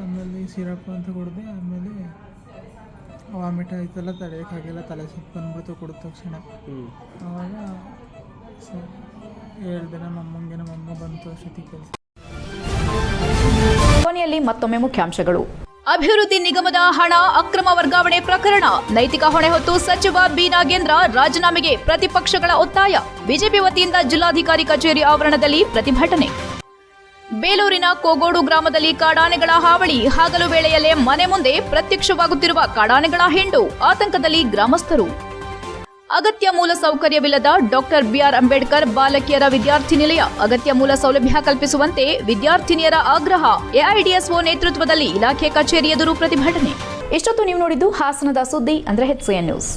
ಆಮೇಲೆ ಸಿರಪ್ ಅಂತ ಕುಡಿದೆ. ಆಮೇಲೆ ವಾಮಿಟ್ ಆಯ್ತಲ್ಲ, ತಡೆಯೋಕ್ಕಾಗಿಲ್ಲ, ತಲೆ ಸುತ್ತು ಬಂದ್ಬಿಡ್ತು ಕುಡಿದ ತಕ್ಷಣ. ಆವಾಗ 7 ದಿನ ನಮ್ಮಮ್ಮ ಬಂತು ಅಷ್ಟೊತ್ತಿಗೆ ಕೆಲಸ. ಕೊನೆಯಲ್ಲಿ ಮತ್ತೊಮ್ಮೆ ಮುಖ್ಯಾಂಶಗಳು. ಅಭಿವೃದ್ಧಿ ನಿಗಮದ ಹಣ ಅಕ್ರಮ ವರ್ಗಾವಣೆ ಪ್ರಕರಣ, ನೈತಿಕ ಹೊಣೆ ಹೊತ್ತು ಸಚಿವ ಬಿ ನಾಗೇಂದ್ರ ರಾಜೀನಾಮೆಗೆ ಪ್ರತಿಪಕ್ಷಗಳ ಒತ್ತಾಯ. ಬಿಜೆಪಿ ವತಿಯಿಂದ ಜಿಲ್ಲಾಧಿಕಾರಿ ಕಚೇರಿ ಆವರಣದಲ್ಲಿ ಪ್ರತಿಭಟನೆ. ಬೇಲೂರಿನ ಕೋಗೋಡು ಗ್ರಾಮದಲ್ಲಿ ಕಾಡಾನೆಗಳ ಹಾವಳಿ, ಹಗಲು ವೇಳೆಯಲ್ಲೇ ಮನೆ ಮುಂದೆ ಪ್ರತ್ಯಕ್ಷವಾಗುತ್ತಿರುವ ಕಾಡಾನೆಗಳ ಹಿಂಡು, ಆತಂಕದಲ್ಲಿ ಗ್ರಾಮಸ್ಥರು. ಅಗತ್ಯ ಮೂಲ ಸೌಕರ್ಯವಿಲ್ಲದ ಡಾಕ್ಟರ್ ಬಿಆರ್ ಅಂಬೇಡ್ಕರ್ ಬಾಲಕಿಯರ ವಿದ್ಯಾರ್ಥಿ ನಿಲಯ, ಅಗತ್ಯ ಮೂಲ ಸೌಲಭ್ಯ ಕಲ್ಪಿಸುವಂತೆ ವಿದ್ಯಾರ್ಥಿನಿಯರ ಆಗ್ರಹ. ಎಐಡಿಎಸ್ಒ ನೇತೃತ್ವದಲ್ಲಿ ಇಲಾಖೆ ಕಚೇರಿ ಎದುರು ಪ್ರತಿಭಟನೆ. ಇಷ್ಟೊತ್ತು ನೀವು ನೋಡಿದ್ದು ಹಾಸನದ ಸುದ್ದಿ ಅಂದ್ರೆ HCN ನ್ಯೂಸ್.